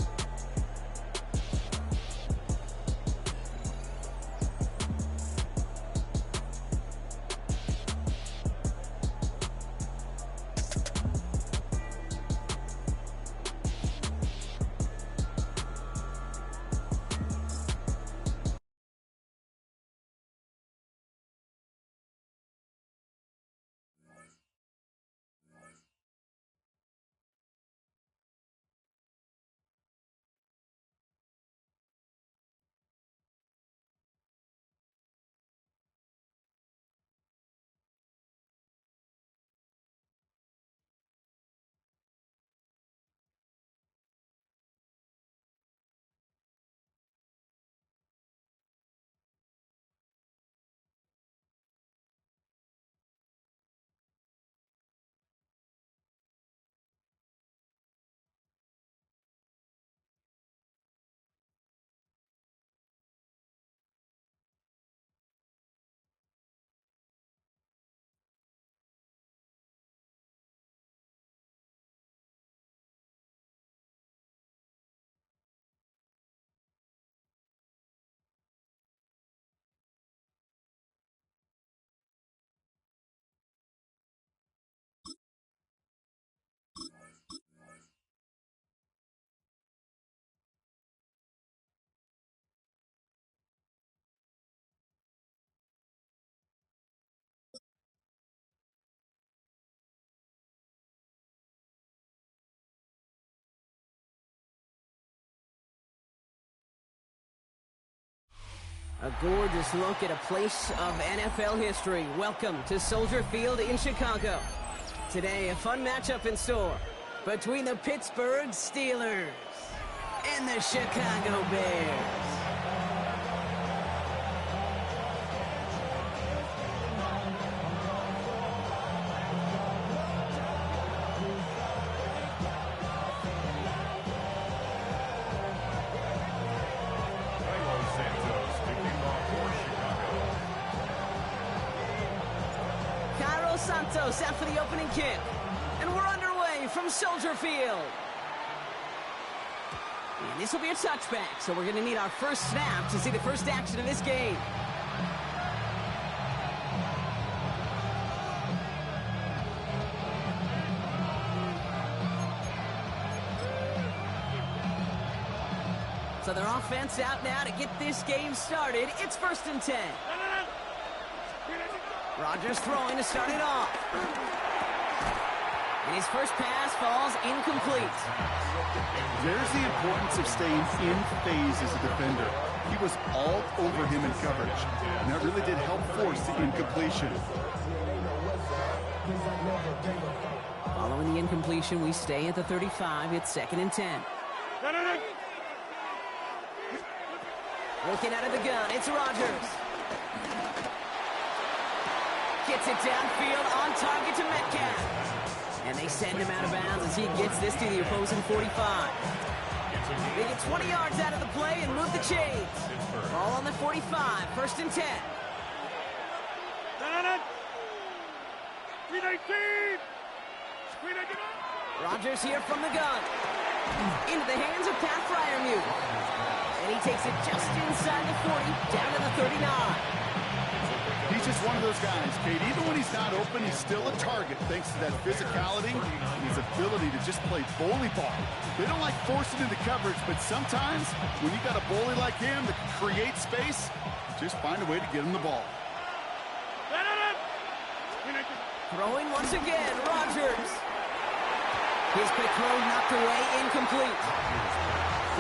A gorgeous look at a place of NFL history. Welcome to Soldier Field in Chicago. Today, a fun matchup in store between the Pittsburgh Steelers and the Chicago Bears. Santos out for the opening kick. And we're underway from Soldier Field. And this will be a touchback, so we're going to need our first snap to see the first action of this game. So their offense out now to get this game started. It's 1st and 10. Rodgers throwing to start it off. And his first pass falls incomplete. There's the importance of staying in phase as a defender. He was all over him in coverage, and that really did help force the incompletion. Following the incompletion, we stay at the 35. It's 2nd and 10. Looking out of the gun, it's Rodgers. Gets it downfield, on target to Metcalf. And they send him out of bounds as he gets this to the opposing 45. They get 20 yards out of the play and move the chains. Ball on the 45, 1st and 10. Rodgers here from the gun. Into the hands of Pat Fryermuth. And he takes it just inside the 40, down to the 39. He's just one of those guys, Kate. Even when he's not open, he's still a target thanks to that physicality and his ability to just play bully ball. They don't like forcing into coverage, but sometimes when you got a bully like him that can create space, just find a way to get him the ball. Throwing once again, Rodgers. His quick throw knocked away, incomplete.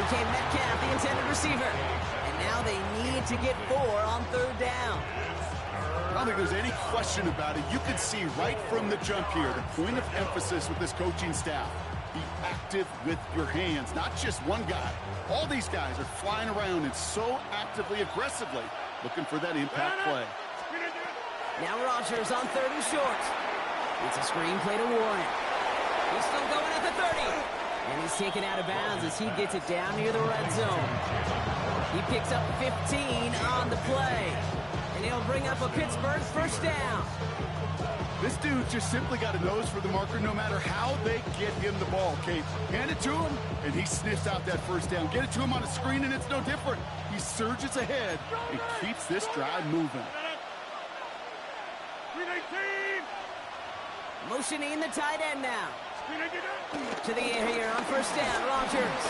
Became Metcalf, the intended receiver. And now they need to get 4 on 3rd down. I don't think there's any question about it. You can see right from the jump here, the point of emphasis with this coaching staff. Be active with your hands, not just one guy. All these guys are flying around and so actively, aggressively looking for that impact play. Now Rogers on 3rd and short. It's a screen play to Warren. He's still going at the 30. And he's taken out of bounds as he gets it down near the red zone. He picks up 15 on the play. And he'll bring up a Pittsburgh first down. This dude just simply got a nose for the marker no matter how they get him the ball, Kate. Hand it to him, and he sniffs out that first down. Get it to him on a screen, and it's no different. He surges ahead and keeps this drive moving. Motioning the tight end now. To the air here on first down, Rogers.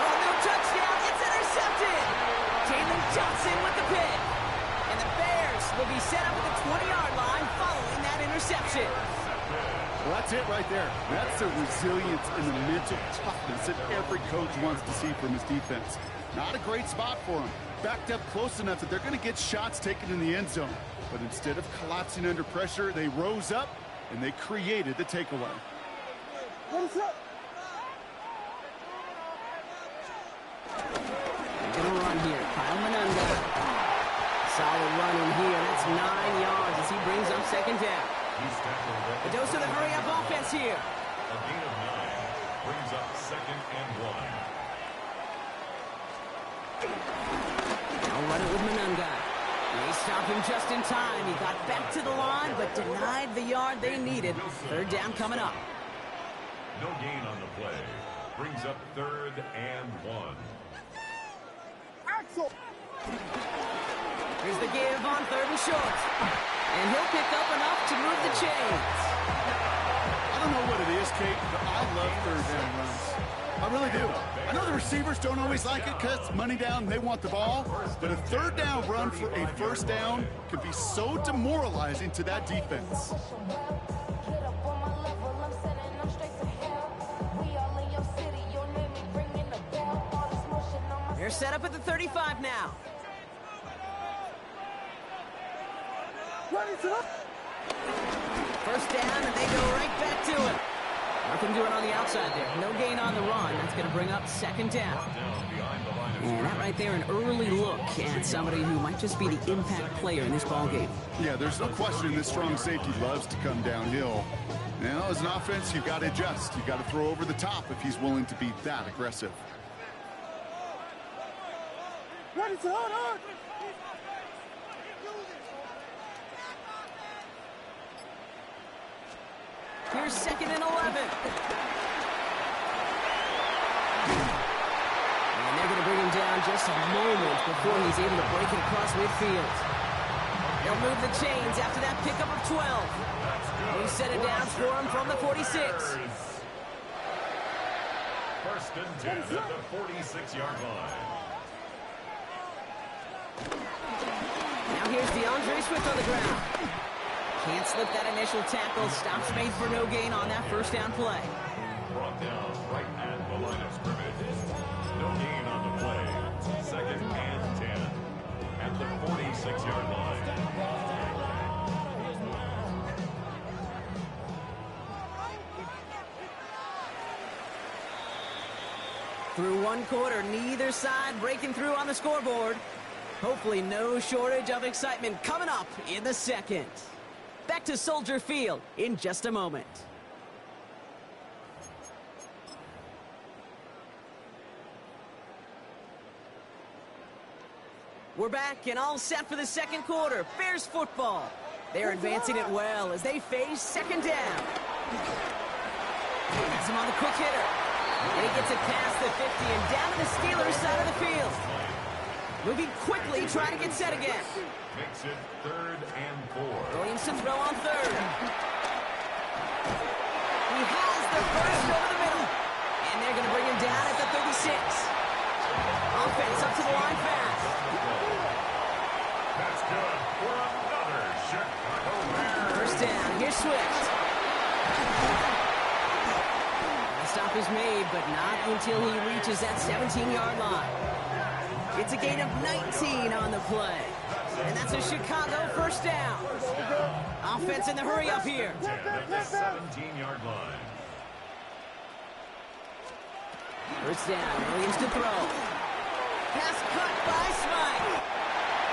Oh, no touchdown. It's intercepted. Jalen Johnson with the pick. And the Bears will be set up at the 20-yard line following that interception. Well, that's it right there. That's the resilience and the mental toughness that every coach wants to see from his defense. Not a great spot for him. Backed up close enough that they're going to get shots taken in the end zone. But instead of collapsing under pressure, they rose up and they created the takeaway. They're going to run here. Kyle Manunga. Solid run in here. That's 9 yards as he brings up second down. A dose of the hurry-up offense here. A gain of 9 brings up 2nd and 1. I'll run it with Manunga. They stop him just in time. He got back to the line, but denied the yard they needed. Third down coming up. No gain on the play. Brings up 3rd and 1. Axel! Here's the give on 3rd and short. And he'll pick up enough to move the chains. I don't know what it is, Kate, but I love third down runs. I really do. I know the receivers don't always like it because money down, they want the ball. But a third down run for a first down can be so demoralizing to that defense. They're set up at the 35 now. First down, and they go right back to it. Nothing doing on the outside there. No gain on the run. That's going to bring up second down. And that right there, an early look at somebody who might just be the impact player in this ballgame. Yeah, there's no question this strong safety loves to come downhill. Now, as an offense, you've got to adjust. You've got to throw over the top if he's willing to be that aggressive. Here's 2nd and 11. And they're going to bring him down just a moment before he's able to break it across midfield. They'll move the chains after that pickup of 12. We set it down for him from the 46. First and 10 at the 46-yard line. Now here's DeAndre Swift on the ground. Can't slip that initial tackle. Stops made for no gain on that first down play. Brought down right at the line of scrimmage. No gain on the play. 2nd and 10 at the 46-yard line. Through one quarter, neither side breaking through on the scoreboard. Hopefully no shortage of excitement coming up in the second. Back to Soldier Field in just a moment. We're back and all set for the second quarter. Bears football. They're advancing it well as they face second down. Has him on the quick hitter. And he gets it past the 50 and down to the Steelers side of the field. Moving quickly, trying to get set again. Makes it 3rd and 4. Williamson throw on 3rd. He has the first over the middle. And they're going to bring him down at the 36. Offense up to the line fast. That's good for another Chicago Bears. First down. Here's Swift. The stop is made, but not until he reaches that 17-yard line. It's a gain of 19 on the play. And that's a Chicago first down. Offense in the hurry up here. At the 17-yard line. First down. Williams to throw. Pass cut by Smythe.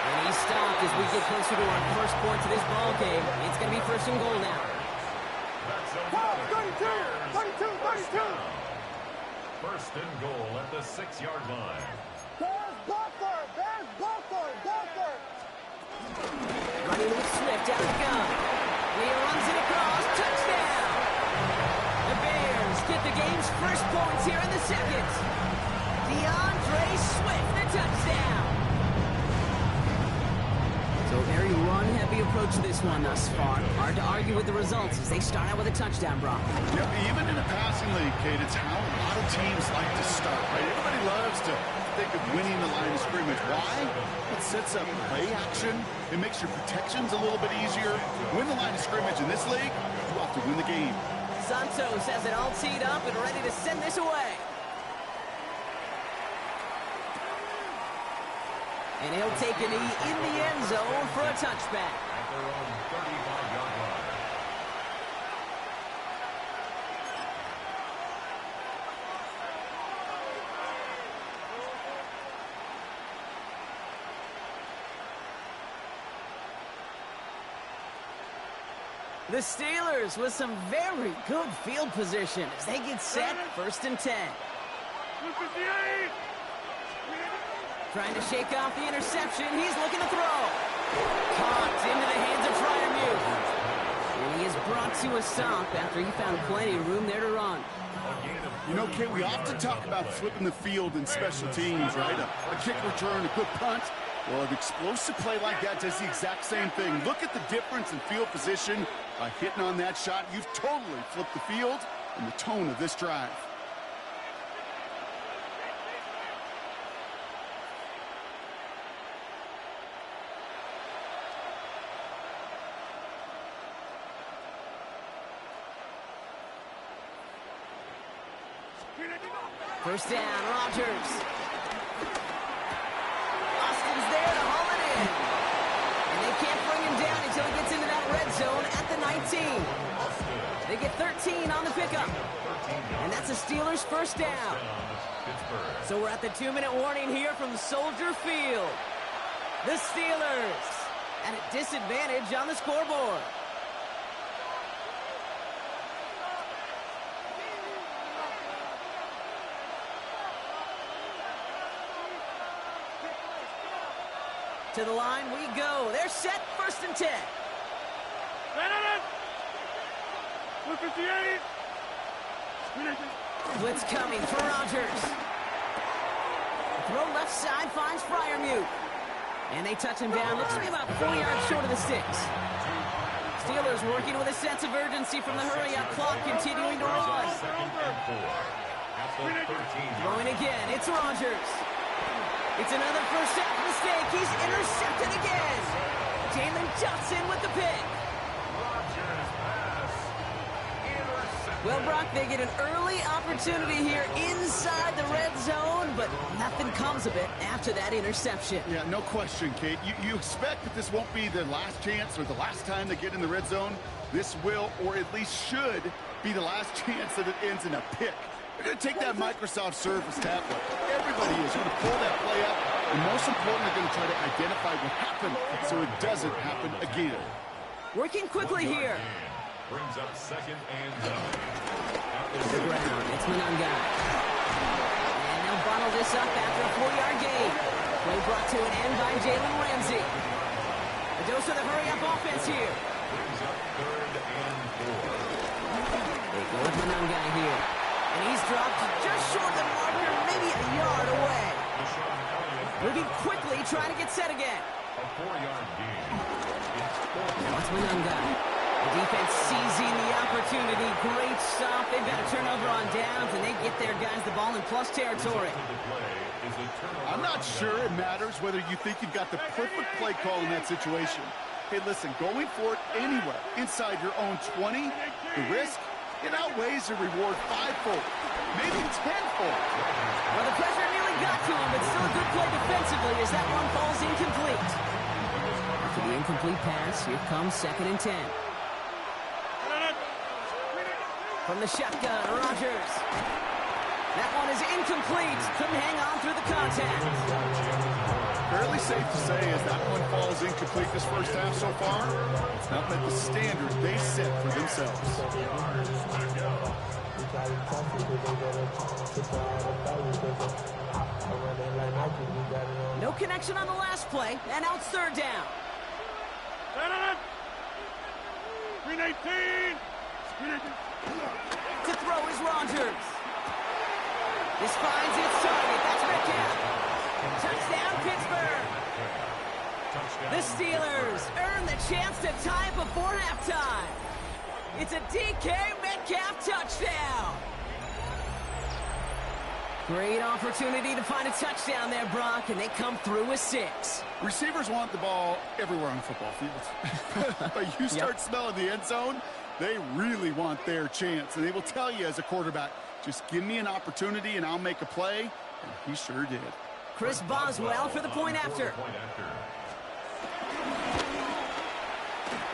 And he's stopped as we get closer to our first points of this ball game. It's going to be first and goal now. 32. First and goal at the 6-yard line. Bears, go for it. Bears, go for it. Go for it. Running with Swift out of the gun. Leah runs it across. Touchdown! The Bears get the game's first points here in the second. DeAndre Swift, the touchdown. So a very run-heavy approach to this one thus far. Hard to argue with the results as they start out with a touchdown, Brock. Yeah, even in a passing league, Kate, it's how a lot of teams like to start, right? Everybody loves to think of winning the line of scrimmage. Why? It sets up play action. It makes your protections a little bit easier. Win the line of scrimmage in this league, you have to win the game. Santos has it all teed up and ready to send this away. And he'll take a knee in the end zone for a touchback. At their own 35-yard line. The Steelers with some very good field position as they get set, first and 10. Trying to shake off the interception. He's looking to throw. Caught into the hands of Fryermuth. And he is brought to a stop after he found plenty of room there to run. You know, Kate, we often talk about flipping the field in special teams, right? A kick return, a good punt. Well, an explosive play like that does the exact same thing. Look at the difference in field position. By hitting on that shot, you've totally flipped the field and the tone of this drive. First down, Rodgers. Austin's there to haul it in. And they can't bring him down until he gets into that red zone at the 19. They get 13 on the pickup. And that's a Steelers first down. So we're at the 2-minute warning here from Soldier Field. The Steelers at a disadvantage on the scoreboard. To the line we go. They're set, first and 10. Blitz coming for Rodgers. Throw left side finds Fryermuth. And they touch him down. Looks to be about 4 yards short of the sticks. Steelers working with a sense of urgency from the hurry-up clock, continuing to run. Throwing again. It's Rodgers. It's another first down mistake. He's intercepted again. Jalen Johnson with the pick. Well, Brock, they get an early opportunity here inside the red zone, but nothing comes of it after that interception. Yeah, no question, Kate. You expect that this won't be the last chance or the last time they get in the red zone. This will, or at least should, be the last chance that it ends in a pick. They're going to take that Microsoft Surface tablet. Everybody is going to pull that play up, and most important, they're going to try to identify what happened so it doesn't happen again. Working quickly here. Brings up second and 9. The ground, it's Monangai. And they'll bottle this up after a 4-yard gain. Play brought to an end by Jalen Ramsey. A dose of the hurry-up offense here. Brings up third and 4. They go with Monangai here. And he's dropped just short of the marker, maybe a yard away. Moving quickly, trying to get set again. A 4-yard gain. Now it's Monangai. The defense seizing the opportunity. Great stop. They've got a turnover on downs, and they get their guys the ball in plus territory. I'm not sure it matters whether you think you've got the perfect play call in that situation. Hey, listen, going for it anywhere inside your own 20, the risk, it outweighs the reward fivefold, maybe tenfold. Well, the pressure nearly got to him, but still a good play defensively as that one falls incomplete. After the incomplete pass, here comes second and 10. From the shotgun, Rodgers. That one is incomplete. Couldn't hang on through the contact. fairly safe to say as that one falls incomplete this first half so far, it's not met the standard they set for themselves. No connection on the last play, and now it's third down. Green 18. To throw is Rogers. This finds its target. That's Metcalf. Touchdown, Pittsburgh. The Steelers earn the chance to tie it before halftime. It's a DK Metcalf touchdown. Great opportunity to find a touchdown there, Brock, and they come through with 6. Receivers want the ball everywhere on the football field. But you start smelling the end zone, they really want their chance. And they will tell you as a quarterback, just give me an opportunity and I'll make a play. And he sure did. Chris Boswell for the point after.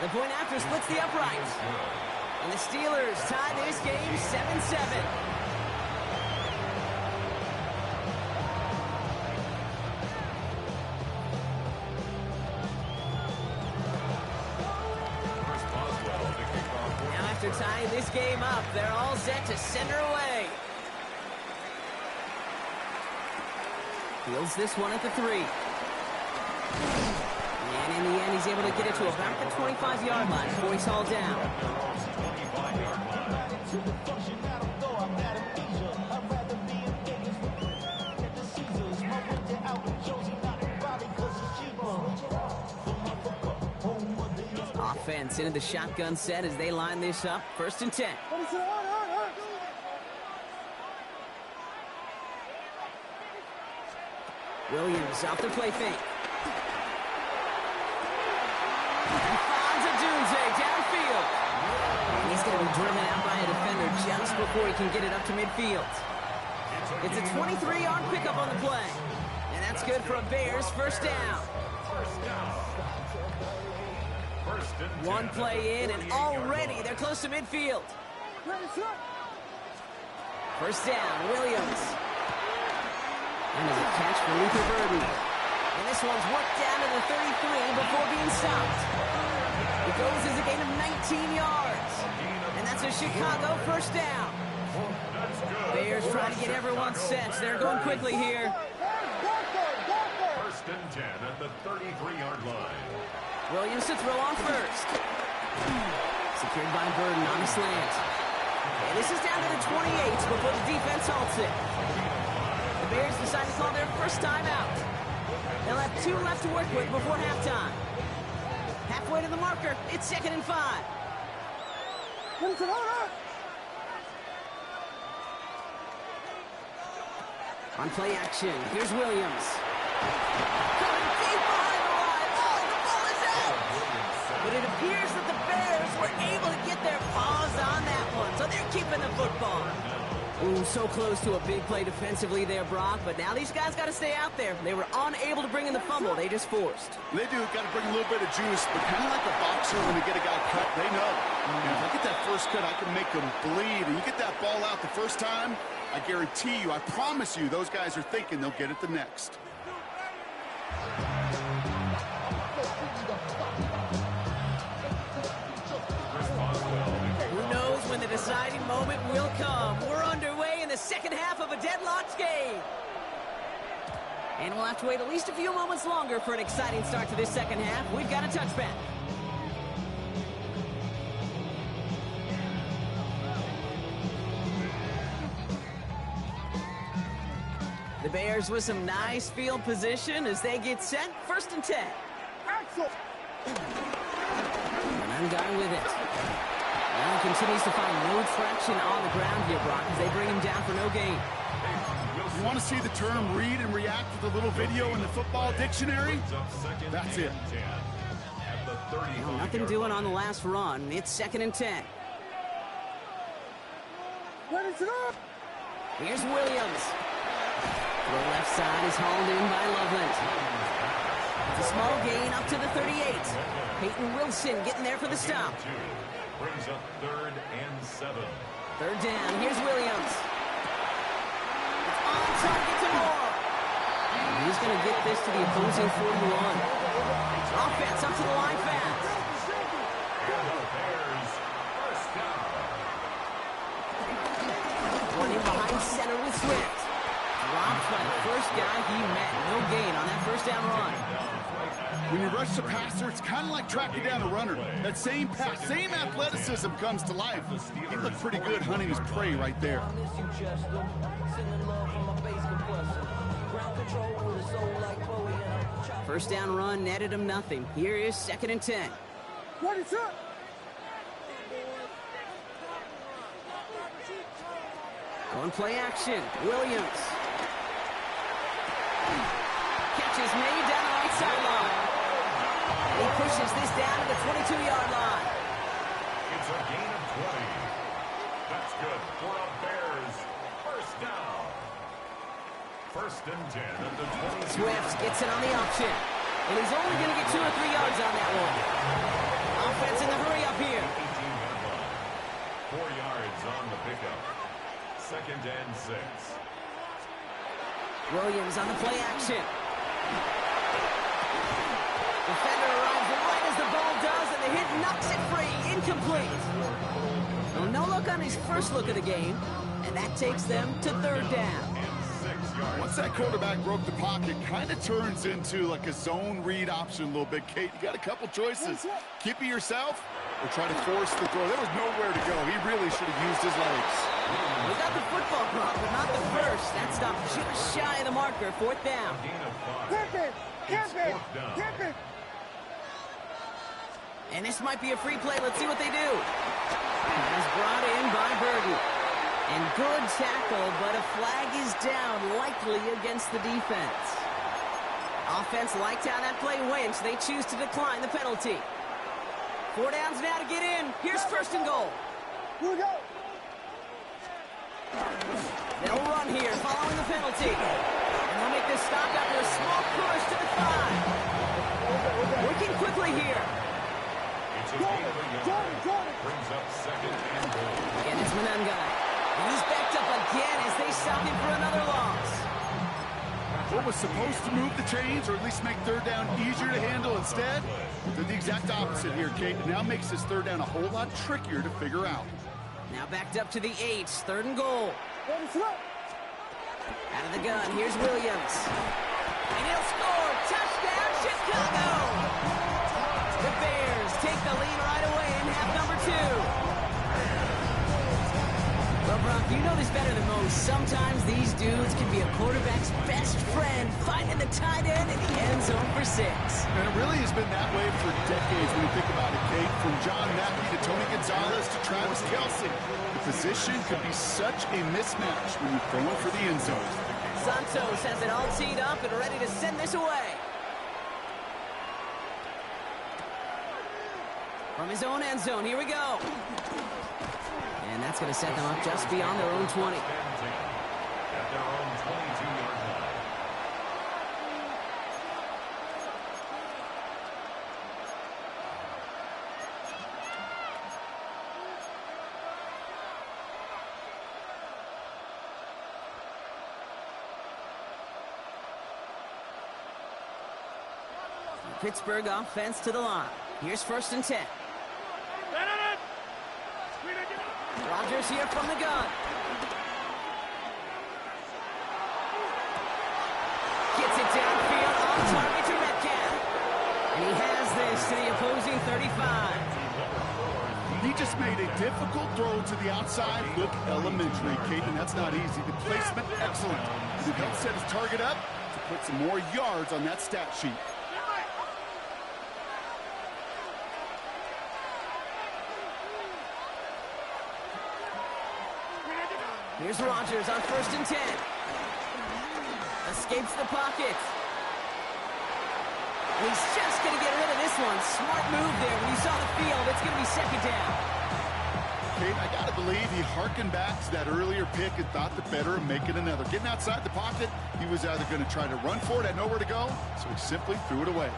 The point after splits the uprights. And the Steelers tie this game 7-7. After tying this game up, they're all set to send her away. Fields this one at the 3. And in the end, he's able to get it to about the 25-yard line before he's hauled down. Offense into the shotgun set as they line this up. 1st and 10. Williams off the play fake. And Fonza Dunze downfield. And he's going to be driven out by a defender just before he can get it up to midfield. It's a 23-yard pickup on the play. And that's good for a Bears 1st down. One play in, and already they're close to midfield. 1st down, Williams. And there's a catch for Luther Burden. And this one's worked down to the 33 before being stopped. It goes as a gain of 19 yards. And that's a Chicago 1st down. Bears trying to get everyone set. They're going quickly here. 1st and 10 at the 33-yard line. Williams to throw on 1st. Secured by Burden on the slant. And this is down to the 28 before the defense halts it. The Bears decide to call their 1st time out. They'll have 2 left to work with before halftime. Halfway to the marker, it's 2nd and 5. On play action, here's Williams. Coming deep behind the line. Oh, the ball is out! But it appears that the Bears were able to get their paws on that one, so they're keeping the football. Ooh, so close to a big play defensively there, Brock, but now these guys got to stay out there. They were unable to bring in the fumble. They just forced. They do. Got to bring a little bit of juice, but kind of like a boxer when they get a guy cut, they know. And if I get that first cut, I can make them bleed. And you get that ball out the first time, I guarantee you, I promise you, those guys are thinking they'll get it the next. Who knows when the deciding moment will come? We're underway in the 2nd half of a deadlocked game. And we'll have to wait at least a few moments longer for an exciting start to this 2nd half. We've got a touchback. The Bears with some nice field position as they get set. 1st and 10. And Ungar with it. Allen continues to find no traction on the ground here, Brock, as they bring him down for no gain. You want to see the term read and react with a little video in the football dictionary? That's it. Well, nothing doing on the last run. It's 2nd and 10. Here's Williams. The left side is hauled in by Loveland. It's a small gain up to the 38. Peyton Wilson getting there for the stop. Brings up 3rd and 7. 3rd down. Here's Williams. It's on target to Moore. And he's going to get this to the opposing 41. Offense up to the line fast. And the Bears first down. Running behind center with Swift. Dropped by the first guy he met. No gain on that first down run. When you rush the passer, it's kind of like tracking down a runner. That same pass, same athleticism comes to life. He looked pretty good hunting his prey right there. First down run netted him nothing. Here is 2nd and 10. What is up? On play action, Williams. Catch is made down the right sideline. He pushes this down to the 22-yard line. It's a gain of 20. That's good for a Bears first down. 1st and 10 at the 20. Swift gets it on the option. And he's only going to get 2 or 3 yards on that one. Offense in the hurry up here. 18-yard line. 4 yards on the pickup. 2nd and 6. Williams on the play action. Defender arrives right as the ball does, and the hit knocks it free. Incomplete. Well, no look on his first look of the game, and that takes them to 3rd down. Once that quarterback broke the pocket, kind of turns into like a zone read option a little bit. Kate, you got a couple choices. Keep it yourself or try to force the throw. There was nowhere to go. He really should have used his legs. We got the football drop, but not the first. That stopped just shy of the marker. 4th down. And this might be a free play. Let's see what they do. It's brought in by Burton. And good tackle, but a flag is down, likely against the defense. Offense liked how that play went, so they choose to decline the penalty. 4 downs now to get in. Here's 1st and goal. They'll run here following the penalty. And they'll make this stop after a small push to the 5. Working quickly here. It's a gain of a yard. Brings up 2nd and goal. Again, it's Manungai. He's backed up again as they stop him for another loss. What was supposed to move the chains or at least make 3rd down easier to handle instead? Did the exact opposite here, Kate. It now makes this 3rd down a whole lot trickier to figure out. Now backed up to the 8, 3rd and goal. Out of the gun, here's Williams. And he'll score. Touchdown, Chicago! The Bears take the lead right away in half number 2. Well, Brock, you know this better than most. Sometimes these dudes can be a quarterback's best friend, finding the tight end in the end zone for 6. And it really has been that way for decades when you think about it, Kate. From John Mackey to Tony Gonzalez to Travis Kelce. The position could be such a mismatch when you're throwing for the end zone. Santos has it all teed up and ready to send this away. From his own end zone, here we go. And that's going to set them up just beyond their own 20. At their own 22-yard line. Pittsburgh offense to the line. Here's 1st and 10. Rodgers here from the gun. Gets it downfield on target to Metcalf. And he has this to the opposing 35. He just made a difficult throw to the outside look elementary, Kate, and that's not easy. The placement, excellent. He helped set his target up to put some more yards on that stat sheet. Here's Rodgers on 1st and 10. Escapes the pocket. He's just going to get rid of this one. Smart move there. When you saw the field, it's going to be 2nd down. Kate, I got to believe he hearkened back to that earlier pick and thought the better of making another. Getting outside the pocket, he was either going to try to run for it, had nowhere to go, so he simply threw it away.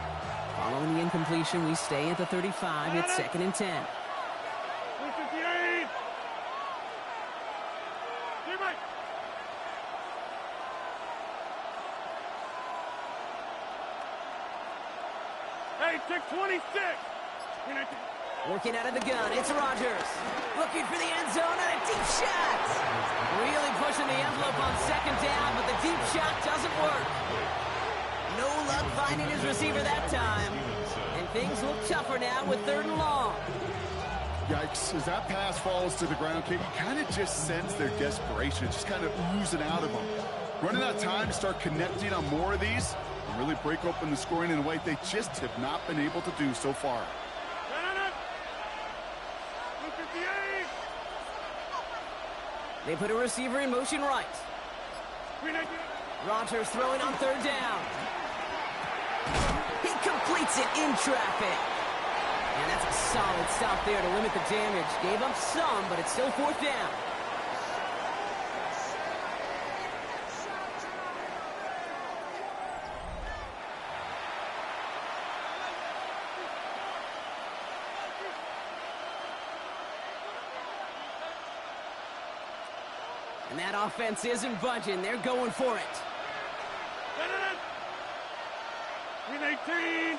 Following the incompletion, we stay at the 35. It's 2nd and 10. 26. Working out of the gun, it's Rodgers. Looking for the end zone and a deep shot. Really pushing the envelope on second down, but the deep shot doesn't work. No luck finding his receiver that time. And things look tougher now with 3rd and long. Yikes, as that pass falls to the ground, you kind of just sense their desperation. It's just kind of oozing out of them. Running out of time to start connecting on more of these and really break open the scoring in a way they just have not been able to do so far. They put a receiver in motion right. Rodgers throwing on 3rd down. He completes it in traffic. And that's a solid stop there to limit the damage. Gave up some, but it's still 4th down. And that offense isn't budging. They're going for it. 18.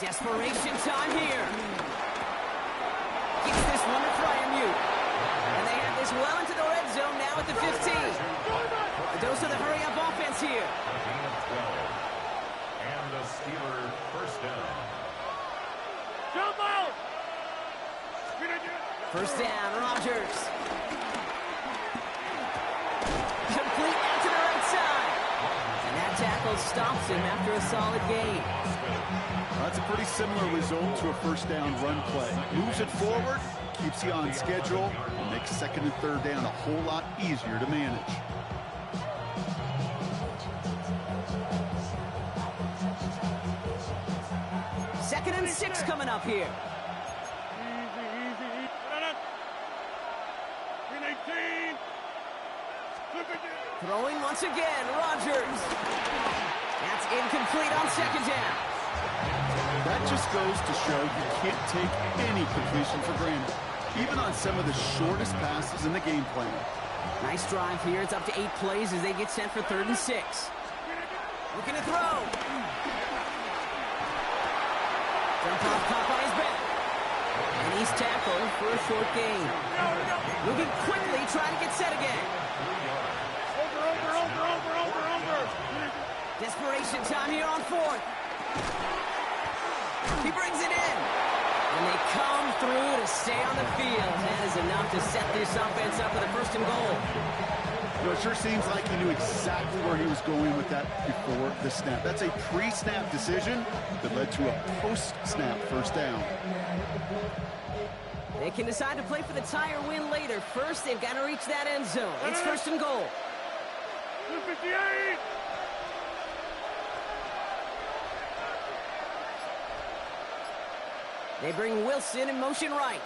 Desperation time here. Gets this one to Fryermuth. And they have this well into the red zone now at the 15. A dose of the hurry-up offense here. And the Steeler first down. Jump out. 1st down, Rodgers. Complete out to the right side. And that tackle stops him after a solid gain. That's a pretty similar result to a 1st down run play. Moves it forward, keeps you on schedule, and makes 2nd and 3rd down a whole lot easier to manage. Second and 6 coming up here. Easy. 18. Throwing once again, Rodgers. That's incomplete on 2nd down. That just goes to show you can't take any completion for granted, even on some of the shortest passes in the game plan. Nice drive here. It's up to 8 plays as they get set for 3rd and 6. Looking to throw. Jump off top on his back. And he's tackled for a short gain. Moving quickly, trying to get set again. Over. Desperation time here on 4th. He brings it in. And they come through to stay on the field. That is enough to set this offense up with a 1st and goal. You know, it sure seems like he knew exactly where he was going with that before the snap. That's a pre-snap decision that led to a post-snap 1st down. They can decide to play for the tie or win later. First, they've got to reach that end zone. It's 1st and goal. 58. They bring Wilson in motion right.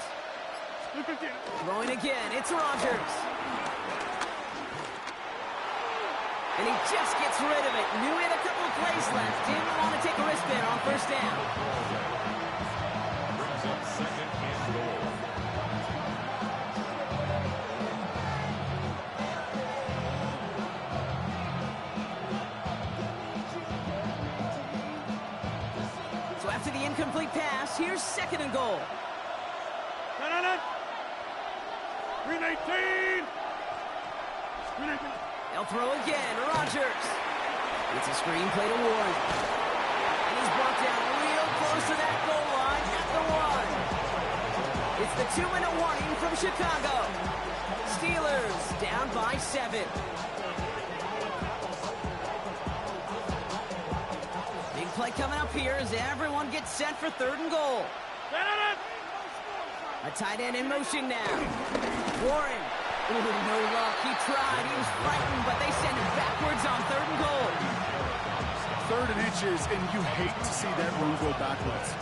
Throwing again, it's Rodgers. And he just gets rid of it. Knew he had a couple of plays left. Didn't want to take a risk there on 1st down. Brings up 2nd and goal. So after the incomplete pass, here's 2nd and goal. 18. They'll throw again. Rodgers. It's a screen play to Warren. And he's brought down real close to that goal line at the 1. It's the 2-minute warning from Chicago. Steelers down by 7. Big play coming up here as everyone gets set for 3rd and goal. A tight end in motion now. Warren. Ooh, no luck. He tried. He was frightened, but they send him backwards on 3rd and goal. 3rd and inches, and you hate to see that run go backwards.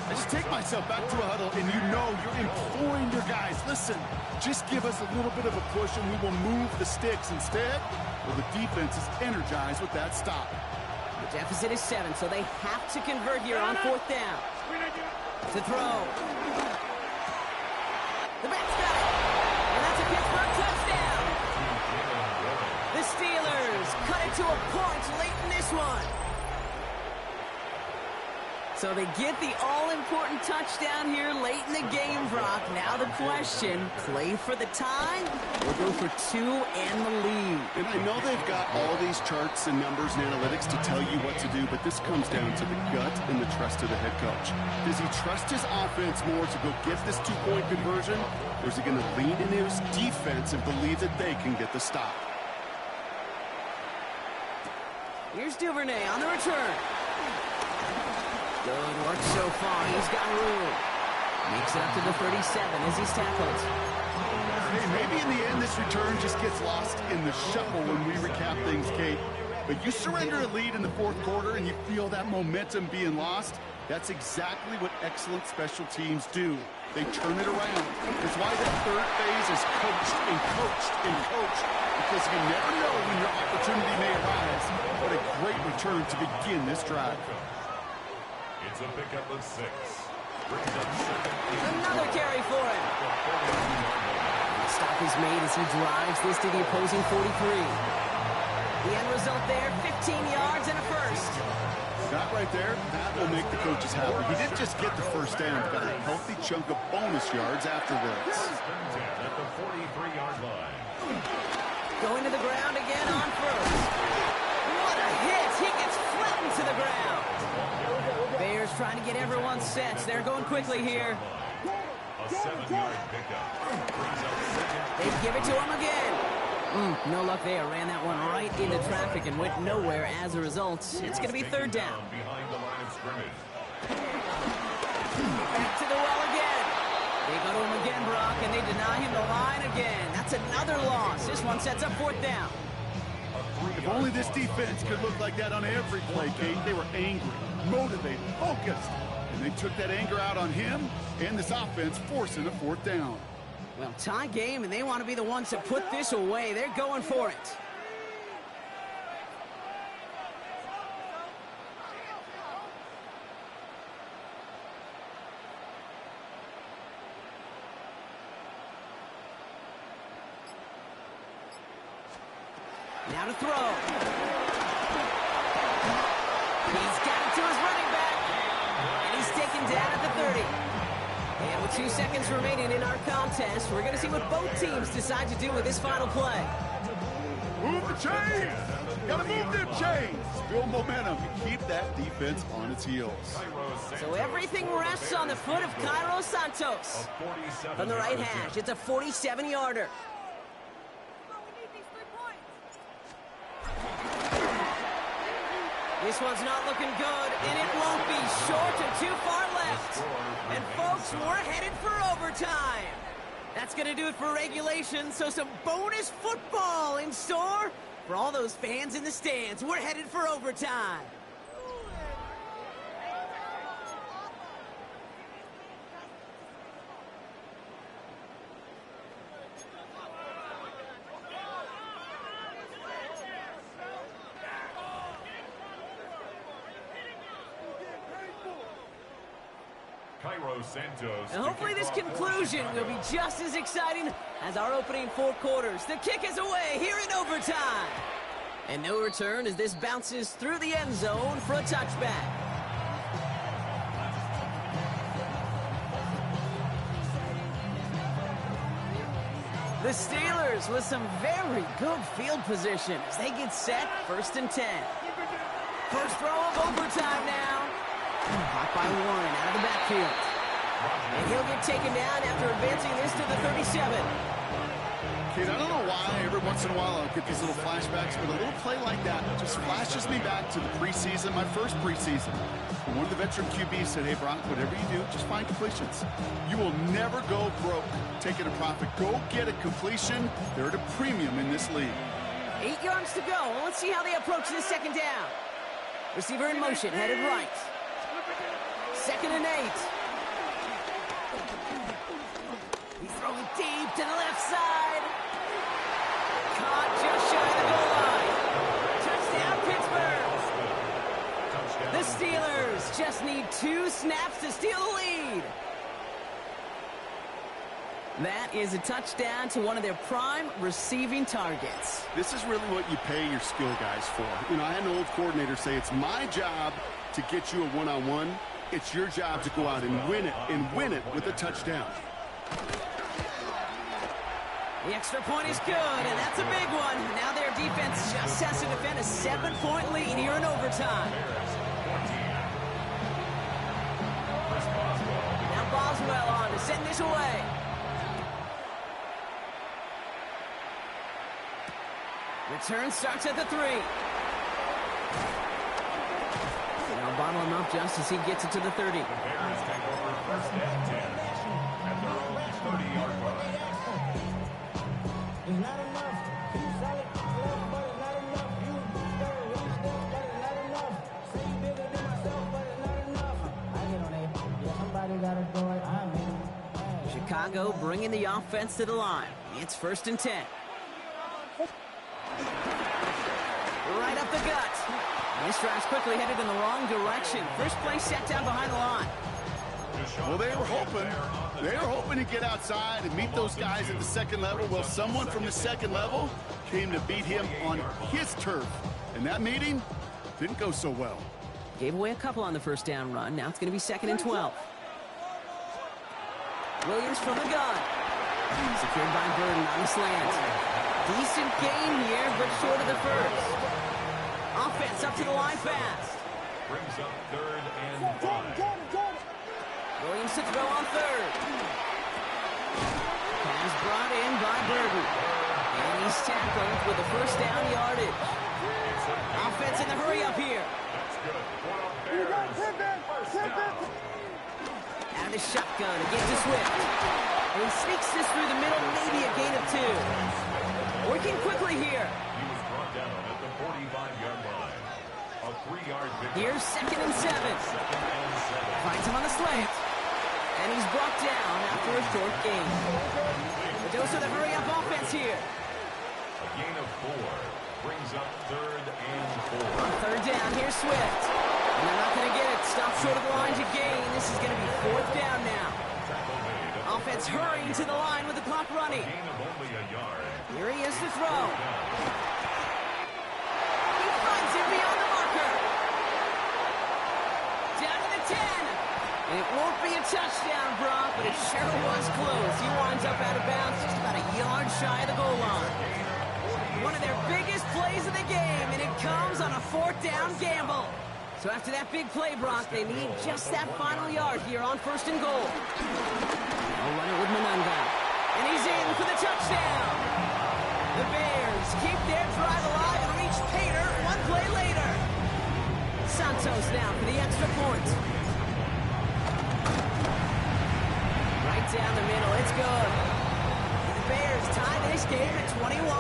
I just take myself back to a huddle, and you know you're imploring your guys, listen, just give us a little bit of a push, and we will move the sticks. Instead, well, the defense is energized with that stop. The deficit is 7, so they have to convert here on 4th down. To throw. The back's got it. And that's a Pittsburgh touchdown. The Steelers cut it to a point late in this one. So they get the all-important touchdown here late in the game, Brock. Now the question, play for the tie or go for two and the lead? And I know they've got all these charts and numbers and analytics to tell you what to do, but this comes down to the gut and the trust of the head coach. Does he trust his offense more to go get this two-point conversion, or is he going to lean into his defense and believe that they can get the stop? Here's Duvernay on the return. Good work so far. He's got room. Makes it up to the 37 as he's tackled. Hey, maybe in the end this return just gets lost in the shuffle when we recap things, Kate. But you surrender a lead in the fourth quarter and you feel that momentum being lost. That's exactly what excellent special teams do. They turn it around. That's why that third phase is coached and coached and coached. Because you never know when your opportunity may arise. What a great return to begin this drive. It's a pickup of 6. Brings up second. Another carry for him. The stop is made as he drives this to the opposing 43. The end result there, 15 yards and a first. That right there, that will make the coaches happy. He didn't just get the first down, got a healthy chunk of bonus yards after this. At the 43-yard line. Going to the ground again on first. What a hit! He gets flattened to the ground. Bears trying to get everyone set. They're going quickly here. A 7-yard pickup. Brings up second. They give it to him again. No luck there. Ran that one right into traffic and went nowhere as a result. It's going to be third down. Behind the line of scrimmage. Back to the well again. They go to him again, Brock, and they deny him the line again. That's another loss. This one sets up fourth down. If only this defense could look like that on every play, Kate. They were angry, motivated, focused. And they took that anger out on him and this offense, forcing a fourth down. Well, tie game, and they want to be the ones to put this away. They're going for it. Now to throw. He's got it to his running back. And he's taken down at the 30. And with 2 seconds remaining in our contest, we're going to see what both teams decide to do with this final play. Move the chains! Gotta move them chains! Build momentum and keep that defense on its heels. So everything rests on the foot of Cairo Santos. From the right hash, it's a 47-yarder. This one's not looking good, and it won't be. Short and too far left. And folks, we're headed for overtime. That's going to do it for regulation, so some bonus football in store for all those fans in the stands. We're headed for overtime. Cairo Santos. And hopefully this conclusion will be just as exciting as our opening 4 quarters. The kick is away here in overtime. And no return as this bounces through the end zone for a touchback. The Steelers with some very good field position as they get set, 1st and 10. First throw of overtime now. Caught by Warren out of the backfield. And he'll get taken down after advancing this to the 37. Kid, I don't know why every once in a while I'll get these little flashbacks, but a little play like that just flashes me back to the preseason, my first preseason. And one of the veteran QBs said, hey, Brock, whatever you do, just find completions. You will never go broke taking a profit. Go get a completion. They're at a premium in this league. 8 yards to go. Well, let's see how they approach this second down. Receiver in motion, headed right. 2nd and 8. He's throwing deep to the left side. Caught just shy of the goal line. Touchdown, Pittsburgh. The Steelers just need 2 snaps to steal the lead. That is a touchdown to one of their prime receiving targets. This is really what you pay your skill guys for. You know, I had an old coordinator say it's my job to get you a one-on-one, it's your job to go out and win it with a touchdown. The extra point is good, and that's a big one. Now their defense just has to defend a 7-point lead here in overtime. Now Boswell on to send this away. Return starts at the 3. Now bottle him up just as he gets it to the 30. The Bears take over first and 10 at their own 30-yard line. It's not enough. You sell it, but it's not enough. You stay one step, but it's not enough. Say you bigger than myself, but it's not enough. I get on it. Yeah, somebody gotta do it. I'm in. Chicago bringing the offense to the line. It's first and 10. Right up the gut. And this drive's quickly headed in the wrong direction. First play set down behind the line. Well, they were hoping to get outside and meet those guys at the second level. Well, someone from the second level came to beat him on his turf. And that meeting didn't go so well. Gave away a couple on the first down run. Now it's going to be second and 12. Williams from the gun. Secured by Burden on the slant. Decent gain here, but short of the first. Offense up to the line fast. Brings up third and 5. Williams to throw on third. Pass brought in by Burden. And he's tackled with a first down yardage. Offense in the hurry up here. That's good. First down. Out of the shotgun again to Swift. And he sneaks this through the middle, maybe a gain of 2. Working quickly here. He was brought down at the 45-yard line. A 3-yard pickup. Here's second and 7. Second and 7. Finds him on the slant. And he's brought down after a short gain. The dose of the hurry-up offense here. A gain of 4 brings up third and 4. On third down, here's Swift. And they're not going to get it. Stop short of the line to gain. This is going to be fourth down now. Offense hurrying to the line with the clock running. Gain of only a yard. Here he is to throw. He finds it beyond the marker. Down to the 10. And it won't be a touchdown, Brock, but it sure was close. He winds up out of bounds just about a yard shy of the goal line. One of their biggest plays of the game, and it comes on a fourth down gamble. So after that big play, Brock, they need just that final yard here on first and goal. They'll run it with Monunga. And he's in for the touchdown. The Bears keep their drive alive and reach Pater one play later. Santos now for the extra point. Right down the middle, it's good. The Bears tie this game at 21.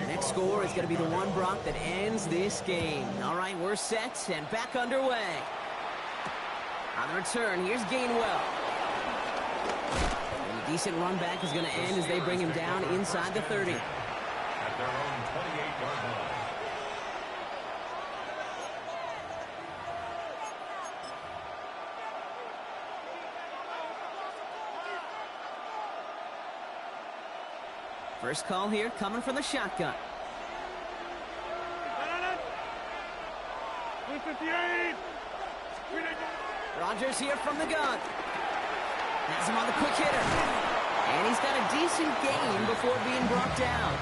Next score is going to be the one, Brock, that ends this game. All right, we're set and back underway. On the return, here's Gainwell. And a decent run back is going to end as they bring him down inside the 30. At their own 28-yard line. First call here coming from the shotgun. 258. Rodgers here from the gun. Has him on the quick hitter. And he's got a decent gain before being brought down.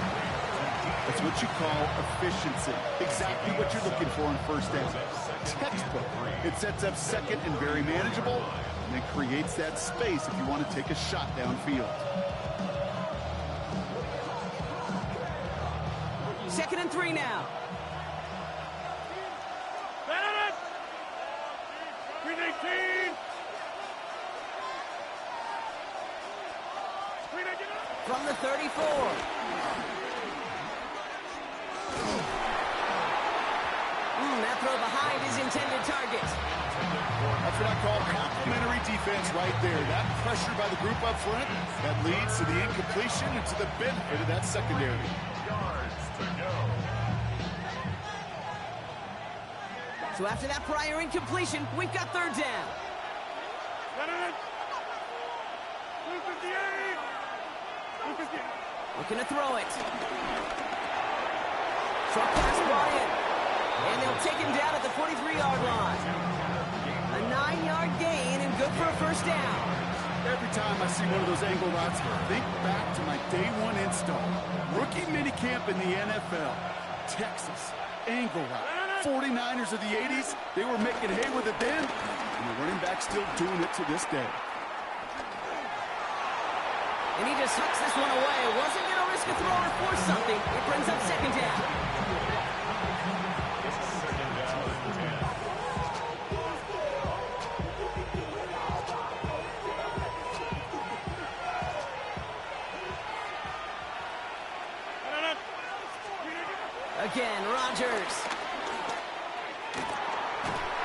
That's what you call efficiency. Exactly what you're looking for in first down. Textbook. It sets up second and very manageable, and it creates that space if you want to take a shot downfield. Second and 3 now. From the 34. That throw behind his intended target. That's what I call complimentary defense right there. That pressure by the group up front, that leads to the incompletion and to the benefit of that secondary. Yards to go. So after that prior incompletion, we've got third down. 258. Looking to throw it. Short pass brought in. And they'll take him down at the 43-yard line. A 9-yard gain and good for a first down. Every time I see one of those angle routes, I think back to my day one install. Rookie minicamp in the NFL. Texas, angle route. 49ers of the 80s, they were making hay with it then, and the running back's still doing it to this day. And he just hucks this one away. Wasn't going to risk a throw or force something. It brings up second down. Second down and 10. Again, Rodgers.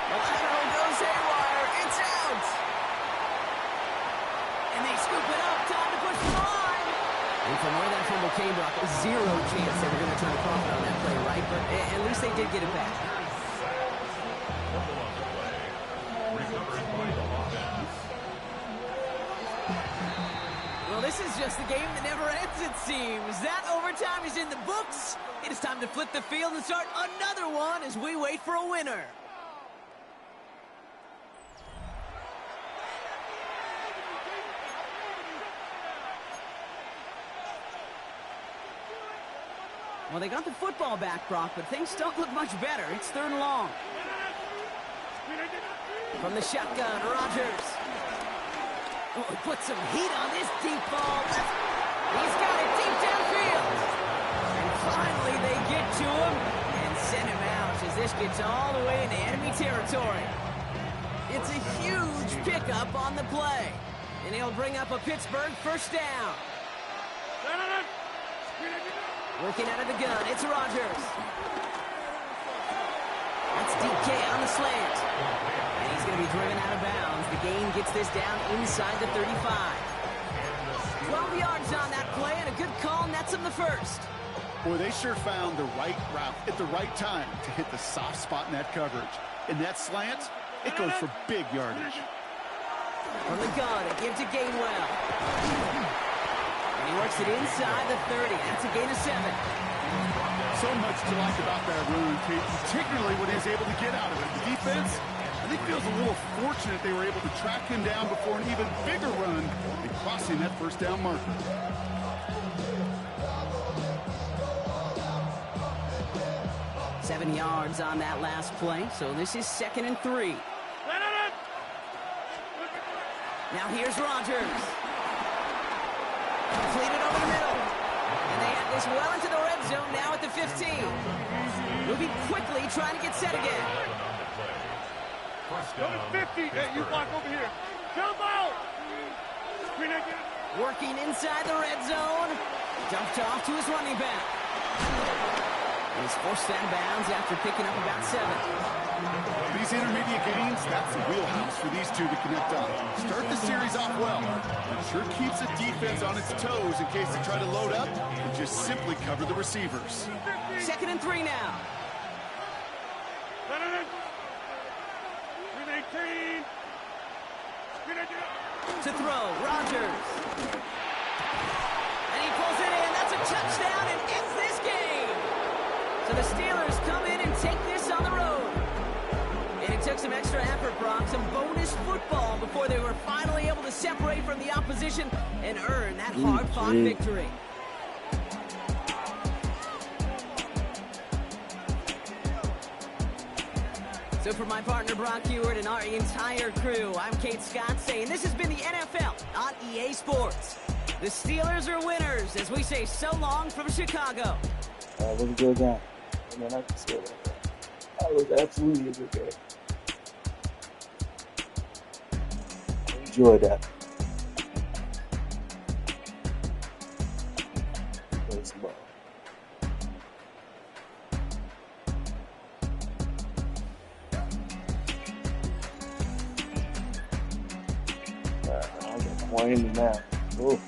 Milano goes haywire. It's out. And they scoop it up. Time to push the line. And from where that fumble came, Brock, zero chance they were going to turn a profit on that play, right? But at least they did get it back. Fumble on the play. Recovered by the offense. Well, this is just the game that never ends, it seems. That overtime is in the books. It is time to flip the field and start another one as we wait for a winner. Well, they got the football back, Brock, but things don't look much better. It's third and long. From the shotgun, Rodgers. Oh, he put some heat on this deep ball. He's got it deep downfield. And finally they get to him and send him out as this gets all the way into enemy territory. It's a huge pickup on the play. And he'll bring up a Pittsburgh first down. Working out of the gun, it's Rodgers. That's DK on the slant. And he's going to be driven out of bounds. The gain gets this down inside the 35. 12 yards on that play, and a good call nets him the first. Boy, they sure found the right route at the right time to hit the soft spot in that coverage. And that slant, it goes for big yardage. From the gun, it gives to Gainwell. And he works it inside the 30. That's a gain of 7. So much to like about that run, Kate, particularly when he was able to get out of it. The defense, I think, feels a little fortunate they were able to track him down before an even bigger run and crossing that first down marker. Seven yards on that last play, so this is 2nd and 3. Now here's Rodgers. Completed over the middle. And they have this well into the red zone now at the 15. Moving quickly, trying to get set again. Number 50. Hey, you block over here. Jump out. Working inside the red zone. Dumped off to his running back. He's forced out of bounds after picking up about 7. These intermediate gains, that's the wheelhouse for these two to connect on. Start the series off well. It sure keeps the defense on its toes in case they try to load up and just simply cover the receivers. 2nd and 3 now. To throw, Rodgers. And he pulls it in. That's a touchdown and ends this game. So the Steelers come in and take this on the road. And it took some extra effort, Brock, some bonus football before they were finally able to separate from the opposition and earn that hard-fought victory. So for my partner, Brock Heward, and our entire crew, I'm Kate Scott saying this has been the NFL on EA Sports. The Steelers are winners as we say so long from Chicago. That was a good game. I mean, I can say that. That was absolutely a good game. I enjoyed that. Baseball. I got Miami now. Ooh.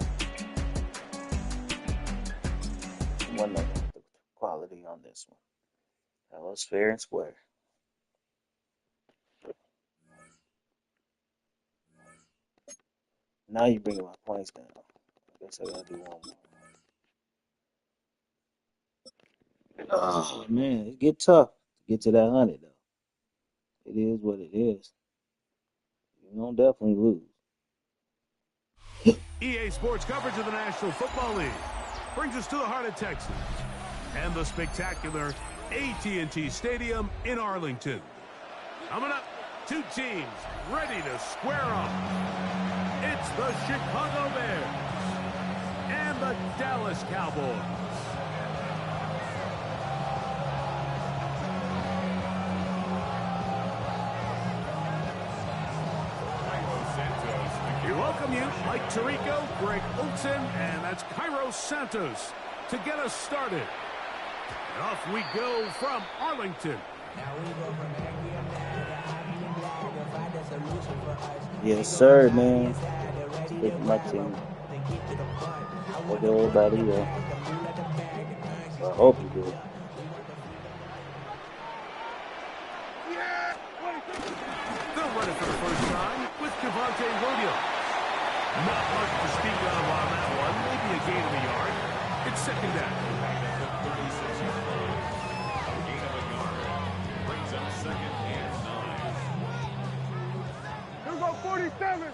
One of the quality on this one. That was fair and square. Now you're bringing my points down. I guess I gotta do one more. Oh man, it get tough. Get to that 100 though. It is what it is. You don't definitely lose. EA Sports coverage of the National Football League brings us to the heart of Texas and the spectacular AT&T Stadium in Arlington. Coming up, two teams ready to square off. It's the Chicago Bears and the Dallas Cowboys. We welcome you, Mike Tirico, Greg Olson, and that's Cairo Santos to get us started. And off we go from Arlington. Yes, sir, man. Pick my team. Look at everybody else. I hope you do. They'll run it for the first time with Javonte Williams. Not much to speak of on that one. Maybe a gain of a yard. It's second down. Gain of a yard. Brings up second and 9. Here we go, 47.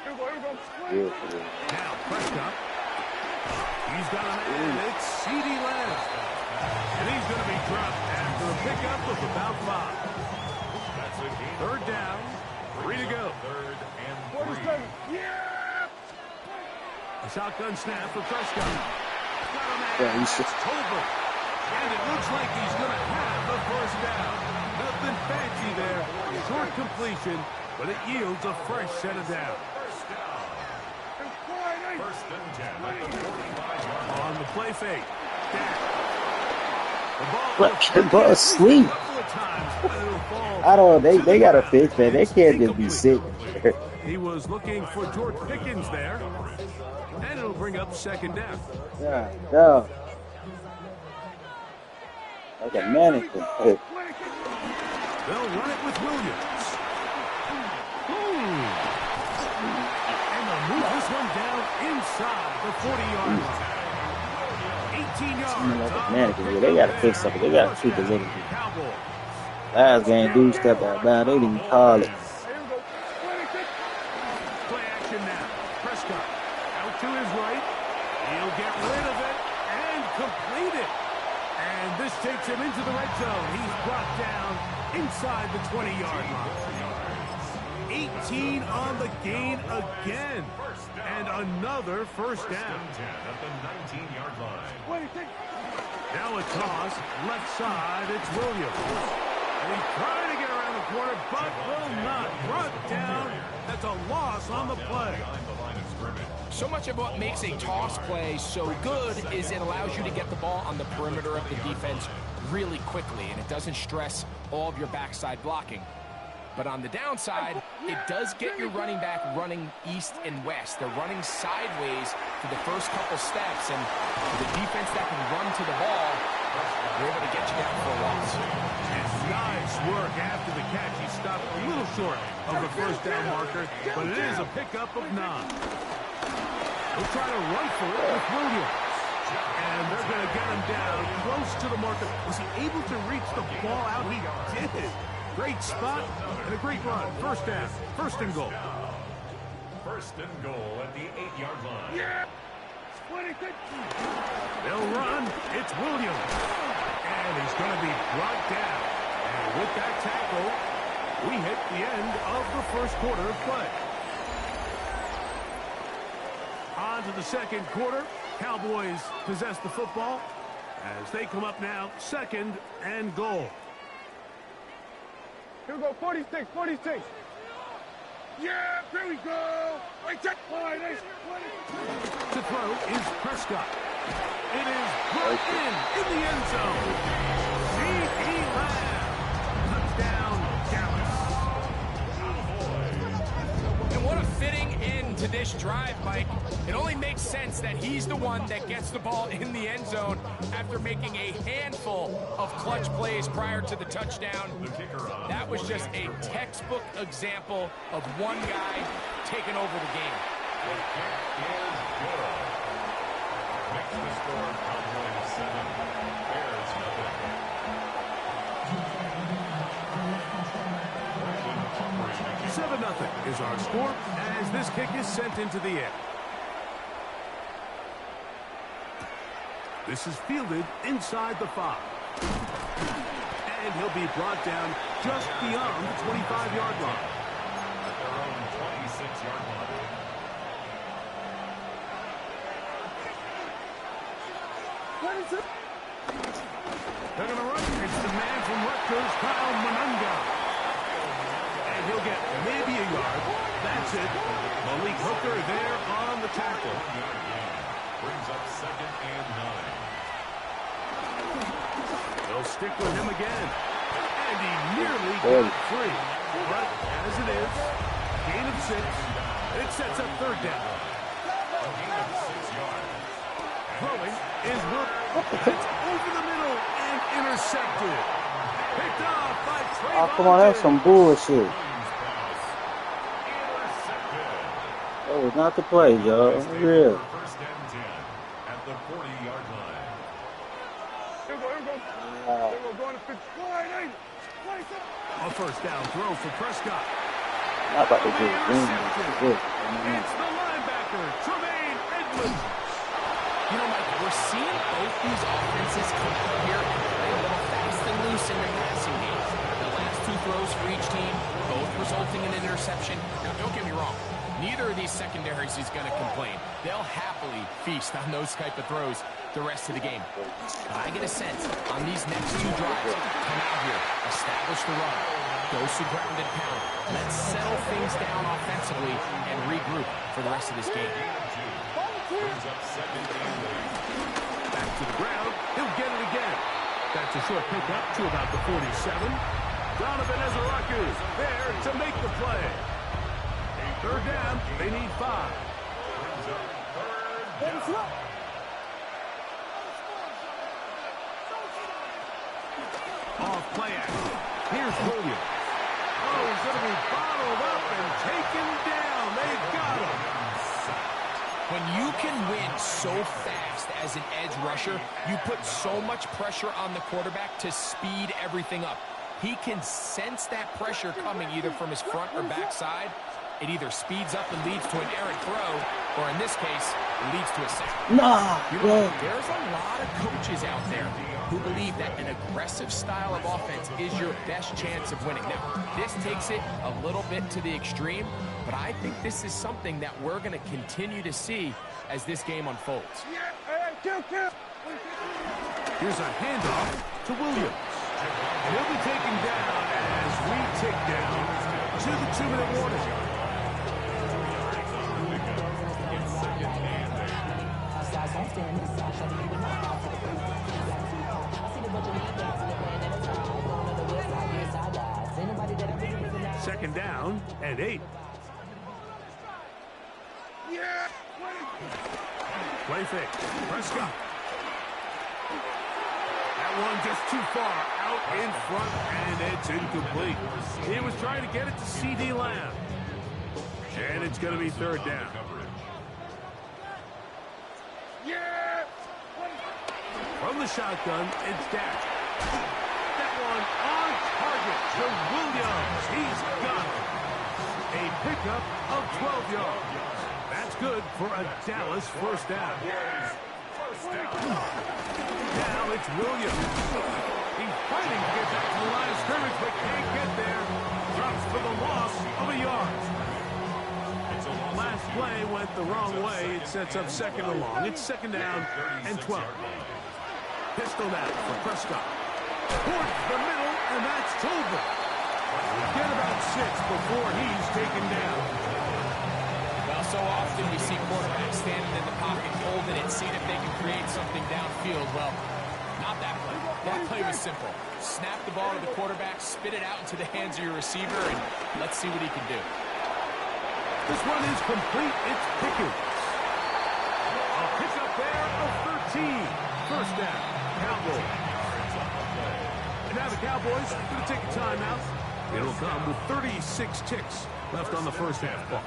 Here we go. Beautiful. Now Prescott. He's got a man. It's CeeDee Lamb. And he's going to be dropped after a pickup of about 5. That's a gain. Third down. 3 to go. Third and 47. 3. Yeah! A shotgun snap for Prescott. Got a man. Yeah, he's just- It's Tolbert. And it looks like he's going to have the first down. Nothing fancy there. Short completion, but it yields a fresh set of down. First down. First and 10 at the 45-yard line. On the play fake. Dak. The ball But the ball asleep. a couple of times, but it'll fall I don't. to They the got to ground. fix that. They It's can't just be incomplete. sitting there. He was looking for George Pickens there. And it'll bring up second down. Yeah, no. Like a mannequin. They'll run it with Williams. And they'll move this one down inside the 40-yard line. 18 yards. Like a on mannequin. the Yeah, they got to pickup fix something. They got to tweak there. this in. Cowboys. Last game, dude stepped out down. They didn't even call it. Play action now. Prescott out to his right. He'll get rid of it and complete it. And this takes him into the red zone. He's brought down inside the 20-yard line. 18 on the gain again. And another first down. At the 19-yard line. Now a toss. Left side. It's Williams. And he's trying to get around the corner, but will not. Brought down. That's a loss on the play. Behind the line of scrimmage. So much of what makes a toss play so good is it allows you to get the ball on the perimeter of the defense really quickly, and it doesn't stress all of your backside blocking. But on the downside, it does get your running back running east and west. They're running sideways for the first couple steps, and the defense that can run to the ball, they're able to get you down for a loss. And nice work after the catch. He stopped a little short of the first down marker, but it is a pickup of 9. They'll try to run for it with Williams. And they're going to get him down close to the marker. Was he able to reach the ball out? He did. Great spot and a great run. First down. First and goal. First and goal at the 8-yard line. They'll run. It's Williams. And he's going to be brought down. And with that tackle, we hit the end of the first quarter of play. On to the second quarter. Cowboys possess the football as they come up now, second and goal. Here we go, 46. Yeah, here we go. Right there. To throw is Prescott. It is brought in the end zone. CeeDee Lamb. Touchdown, Dallas. And what a fitting end to this drive, Mike. It only makes sense that he's the one that gets the ball in the end zone after making a handful of clutch plays prior to the touchdown. That was just a textbook example of one guy taking over the game. The kick is good. Makes the score Cowboys 7, Bears 0. 7-0 is our score as this kick is sent into the air. This is fielded inside the 5. And he'll be brought down just beyond the 25-yard line. At their own 26-yard line. They're going to run. It's the man from Rutgers, Kyle Monunga. And he'll get maybe a yard. That's it. Malik Hooker there on the tackle. Brings up 2nd and 9. They'll stick with him again. And he nearly got free. But as it is, gain of 6. It sets up 3rd down. A gain of 6 yards. Throwing is work. It's over the middle and intercepted. Picked off by Trey. Oh, come on, that's some bullshit. That was not the play, y'all. Real. 1st and 10 at the 40-yard line. A 1st down throw for Prescott. Not about to do it. It's the linebacker, Tremaine Edmonds. You know, Mike, we're seeing both these offenses come out here and play a little fast and loose in their passing games. The last 2 throws for each team, both resulting in an interception. Now, don't get me wrong. Neither of these secondaries is going to complain. They'll happily feast on those type of throws the rest of the game. But I get a sense on these next 2 drives, come out here, establish the run, go to ground and pound. Let's settle things down offensively and regroup for the rest of this game. Brings up 2nd and 8. Back to the ground. He'll get it again. That's a short pickup to about the 47. Donovan Ezaraku there to make the play. 3rd down. They need 5. Brings up 3rd down. Off play action. Here's Williams. Oh, he's going to be bottled up and taken down. They got him. When you can win so fast as an edge rusher, you put so much pressure on the quarterback to speed everything up. He can sense that pressure coming either from his front or back side. It either speeds up and leads to an errant throw, or in this case, it leads to a sack. There's a lot of coaches out there who believe that an aggressive style of offense is your best chance of winning. Now, this takes it a little bit to the extreme, but I think this is something that we're going to continue to see as this game unfolds. Here's a handoff to Williams. And he'll be taken down as we tick down to the 2-minute warning. Second down and 8. Play fake. Prescott. That one just too far out in front, and it's incomplete. He was trying to get it to C.D. Lamb. And it's going to be 3rd down. From the shotgun, it's Dak. That one on target to Williams. He's got it. A pickup of 12 yards. That's good for a Dallas 1st down. Now it's Williams. He's fighting to get back to the line of scrimmage, but can't get there. Drops for the loss of a yard. Last play went the wrong way. It sets up 2nd and long. It's 2nd down and 12. Pistol now for Prescott. Towards the middle, and that's Tolbert. Get about 6 before he's taken down. Well, so often we see quarterbacks standing in the pocket, holding it, seeing if they can create something downfield. Well, not that play. That play was simple. Snap the ball to the quarterback, spit it out into the hands of your receiver, and let's see what he can do. This one is complete. It's Pickens. A pickup there of 13. 1st down. Cowboys. And now the Cowboys are going to take a timeout. It'll come with 36 ticks left on the 1st half clock.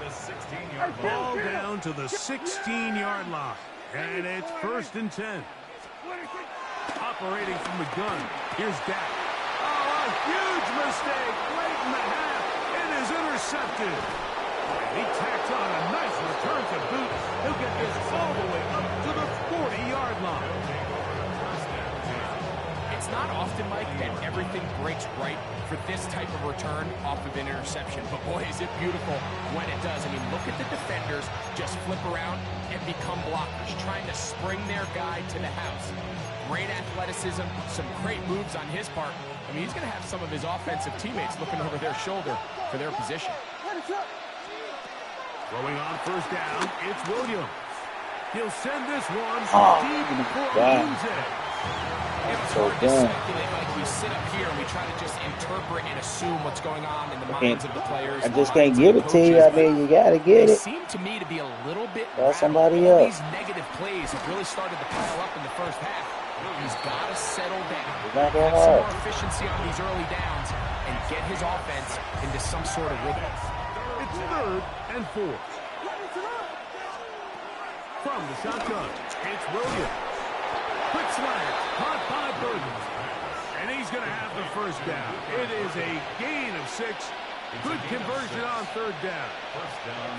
Ball down to the 16-yard line. And it's 1st and 10. Operating from the gun. Here's Dak. Oh, a huge mistake late in the half. It is is intercepted. And he tacks on a nice return to boot. He'll get this all the way up to the 40-yard line. It's not often, Mike, that everything breaks right for this type of return off of an interception. But, boy, is it beautiful when it does. I mean, look at the defenders just flip around and become blockers, trying to spring their guy to the house. Great athleticism, some great moves on his part. I mean, he's going to have some of his offensive teammates looking over their shoulder for their position. Throwing on first down, it's Williams. He'll send this one deep for Music. It's hard to speculate, like we sit up here and we try to just interpret and assume what's going on in the minds of the players. I just can't give it to you. I mean, you gotta get it. Seem to me to be a little bit. Somebody All else. these negative plays have really started to pile up in the first half. He's got to settle down, not that have some hard. more efficiency on these early downs, and get his offense into some sort of rhythm. It's 3rd and 4. From the shotgun, it's Williams. Quick slant, caught by Burton. And he's going to have the first down. It is a gain of 6. Good conversion on 3rd down. First down,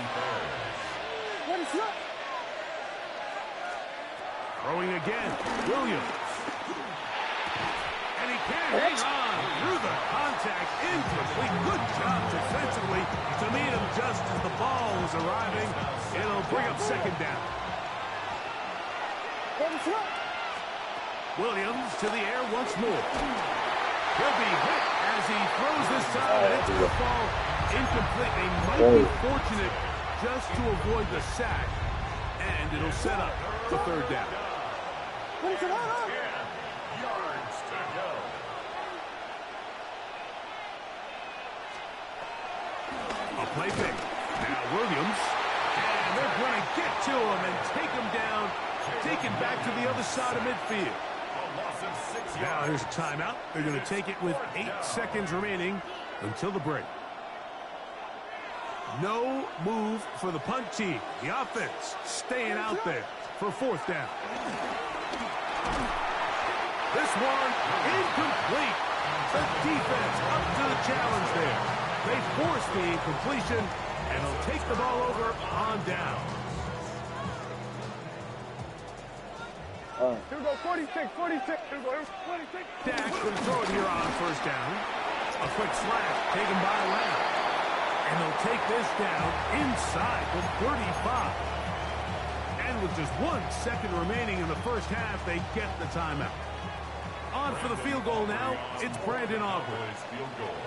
Throwing again, Williams. And he can't hang on through the contact. Incomplete. Good job defensively to meet him just as the ball was arriving. It'll bring up 2nd down. Williams to the air once more. He'll be hit as he throws this time. It's going to fall incomplete. They might be fortunate just to avoid the sack. And it'll set up the 3rd down. 10 yards to go. A play fake. Now Williams. And they're going to get to him and take him down. Take it back to the other side of midfield. Now here's a timeout. They're going to take it with 8 seconds remaining until the break. No move for the punt team. The offense staying out there for 4th down. This one incomplete. The defense up to the challenge there. They force the incompletion, and they'll take the ball over on down. Here we go, 46. Here we go, 46. Dak will throw it here on 1st down. A quick slash taken by Lamb. And they'll take this down inside the 35. And with just 1 second remaining in the first half, they get the timeout. On for the field goal now, it's Brandon Aubrey.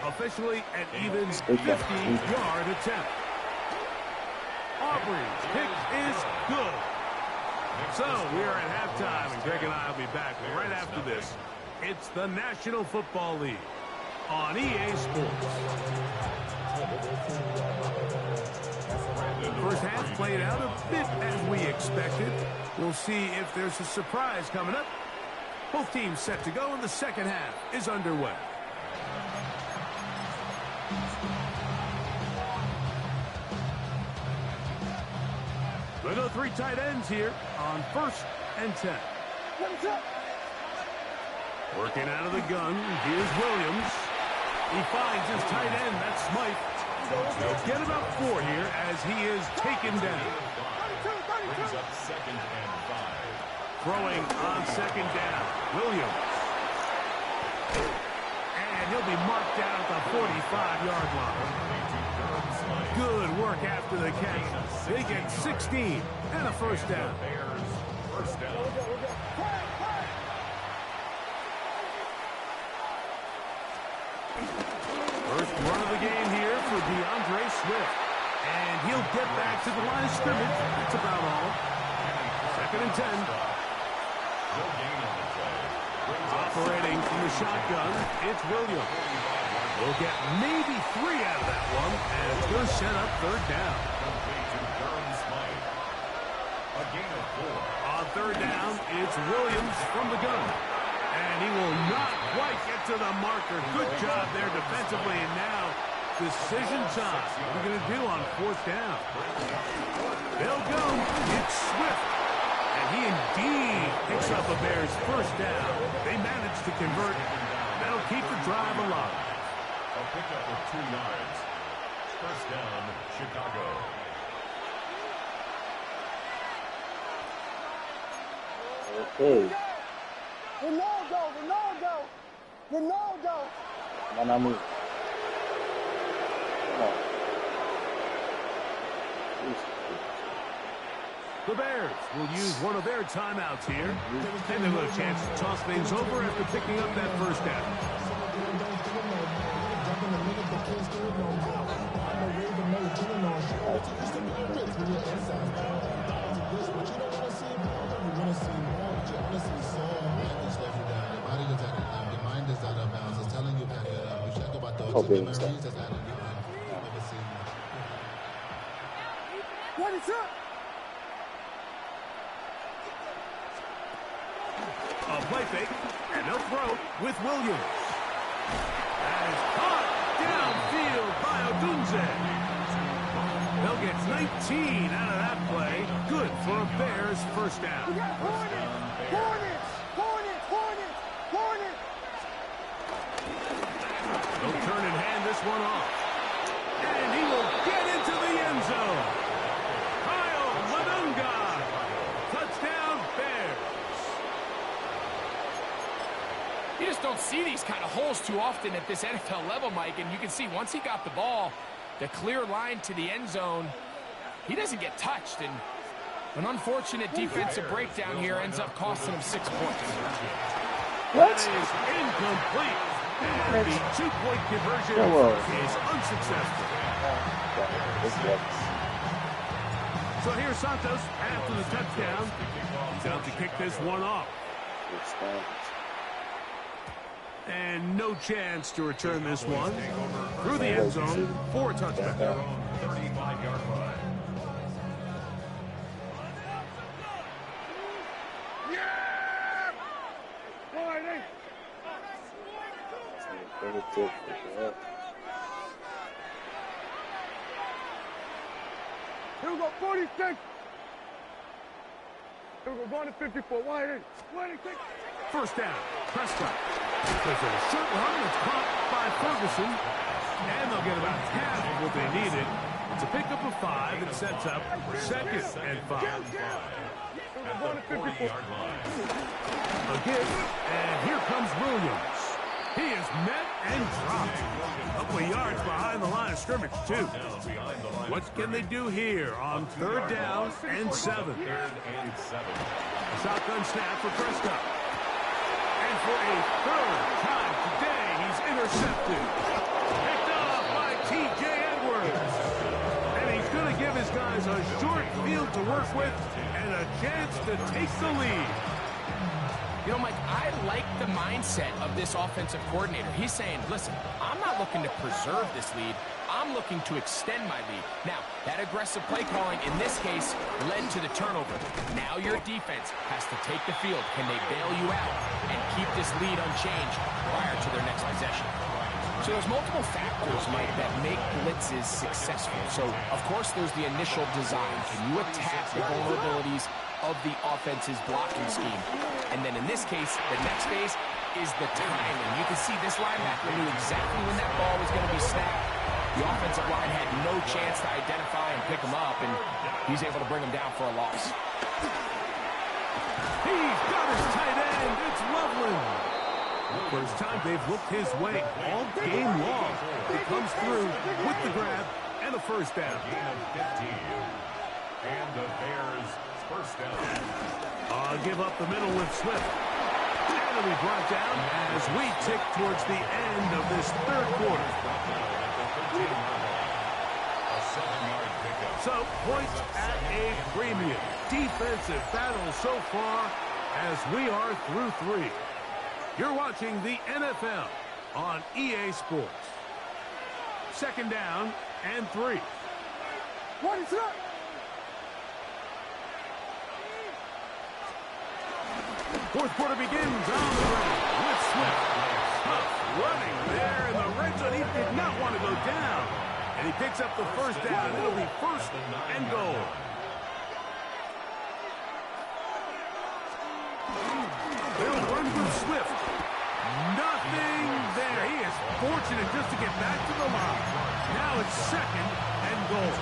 Officially an even 50-yard attempt. Aubrey's kick is good. So we are at halftime, and Greg and I will be back right after this. It's the National Football League on EA Sports. First half played out a bit as we expected. We'll see if there's a surprise coming up. Both teams set to go, and the second half is underway. They go 3 tight ends here on 1st and 10. Working out of the gun, here's Williams. He finds his tight end, that's Smythe. He'll get about 4 here as he is taken down. Brings up 2nd and 5. Throwing on 2nd down, Williams. And he'll be marked down at the 45-yard line. Good work after the catch. They get 16 and a 1st down. Bears, 1st down. First run of the game here for DeAndre Swift. And he'll get back to the line of scrimmage. That's about all. 2nd and 10. No gain on the play. Operating from the shotgun, it's Williams. We'll get maybe 3 out of that one, and it's going to set up 3rd down. A gain of 4. On 3rd down, it's Williams from the gun. And he will not quite get to the marker. Good job there defensively, and now decision time. What are we going to do on 4th down? They'll go. It's Swift. And he indeed picks up a Bears 1st down. They managed to convert. That'll keep the drive alive. A pickup of 2 yards. First down, Chicago. Okay. Ronaldo. Come on, move. Come on. The Bears will use one of their timeouts here, and they'll have a chance to toss things over after picking up that first down. How big is that? What is up? A play fake, and they'll throw with Williams. That is caught downfield by Odunze. They'll get 19 out of that play. Good for a Bears first down. We got Hornets. They'll turn and hand this one off. And he will get into the end zone. Kyle Madunga. Touchdown, Bears. You just don't see these kind of holes too often at this NFL level, Mike. And you can see once he got the ball, the clear line to the end zone, he doesn't get touched. And an unfortunate defensive breakdown here ends up costing him 6 points. That is incomplete. And the two-point conversion is unsuccessful. So here's Santos after the touchdown. He's out to kick this one off. And no chance to return this one through the end zone for a touchdown. 35-yard line. Here we go, 46. Here we go, going to 54. Wide in. First down, Prescott. There's a short run that's caught by Ferguson. And they'll get about half of what they needed. It's a pickup of 5 and sets up 2nd and 5. Going to 54. A give, and here comes Williams. He is met and dropped. A couple of yards behind the line of scrimmage, too. What can they do here on 3rd down and 7? A shotgun snap for Prescott. And for a 3rd time today, he's intercepted. Picked off by T.J. Edwards. And he's going to give his guys a short field to work with and a chance to take the lead. You know, Mike, I like the mindset of this offensive coordinator. He's saying, listen, I'm not looking to preserve this lead. I'm looking to extend my lead. Now, that aggressive play calling in this case led to the turnover. Now your defense has to take the field. Can they bail you out and keep this lead unchanged prior to their next possession? So there's multiple factors, Mike, that make blitzes successful. So, of course, there's the initial design. Can you attack the vulnerabilities of the offense's blocking scheme? And then in this case, the next phase is the timing. You can see this linebacker knew exactly when that ball was going to be snapped. The offensive line had no chance to identify and pick him up, and he's able to bring him down for a loss. He's got his tight end. It's Loveland. First time they've looked his way all game long. He comes through with the grab and a first down. And the Bears first down. Give up the middle with Swift. And it'll be brought down as we tick towards the end of this 3rd quarter. So, points at a premium. Defensive battle so far as we are through 3. You're watching the NFL on EA Sports. 2nd down and 3. What is up? Fourth quarter begins on the ground with Swift. Tough running there in the red zone. He did not want to go down. And he picks up the first down. It'll be 1st and goal. They'll run with Swift. Nothing there. He is fortunate just to get back to the line. Now it's 2nd and goal.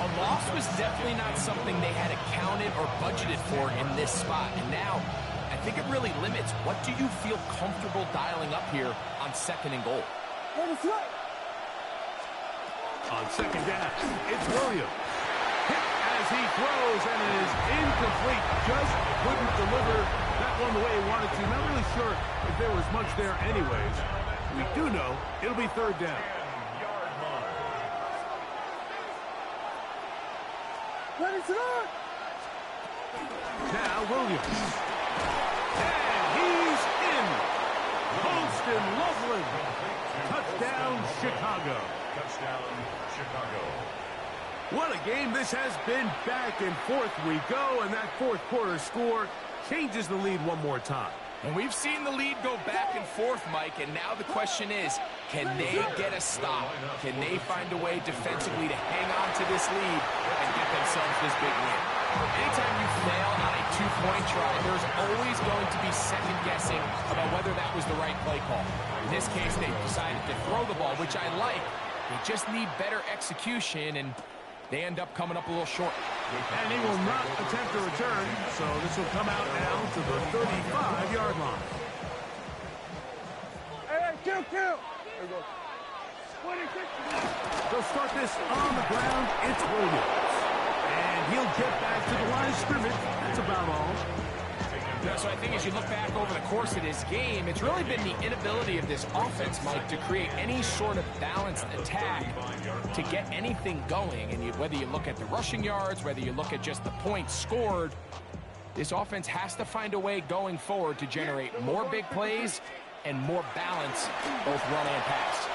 A loss was definitely not something they had accounted or budgeted for in this spot. And now, I think it really limits what do you feel comfortable dialing up here on 2nd and goal. On 2nd down, it's Williams. Hit as he throws, and it is incomplete. Just couldn't deliver that one the way he wanted to. Not really sure if there was much there anyways. We do know it'll be 3rd down. Now Williams. And he's in. Holston Loveland. Touchdown, Chicago. Touchdown, Chicago. What a game this has been. Back and forth we go, and that 4th quarter score changes the lead one more time. And we've seen the lead go back and forth, Mike, and now the question is, can they get a stop? Can they find a way defensively to hang on to this lead and get themselves this big win? Anytime you fail on a 2-point try, there's always going to be second-guessing about whether that was the right play call. In this case, they decided to throw the ball, which I like. They just need better execution, and they end up coming up a little short. And he will not attempt a return, so this will come out now to the 35-yard line. Hey, kill. They'll start this on the ground. It's Williams. And he'll get back to the line of scrimmage. That's about all. Yeah, so I think as you look back over the course of this game, it's really been the inability of this offense, Mike, to create any sort of balanced attack to get anything going. And whether you look at the rushing yards, whether you look at just the points scored, this offense has to find a way going forward to generate more big plays and more balance, both run and pass.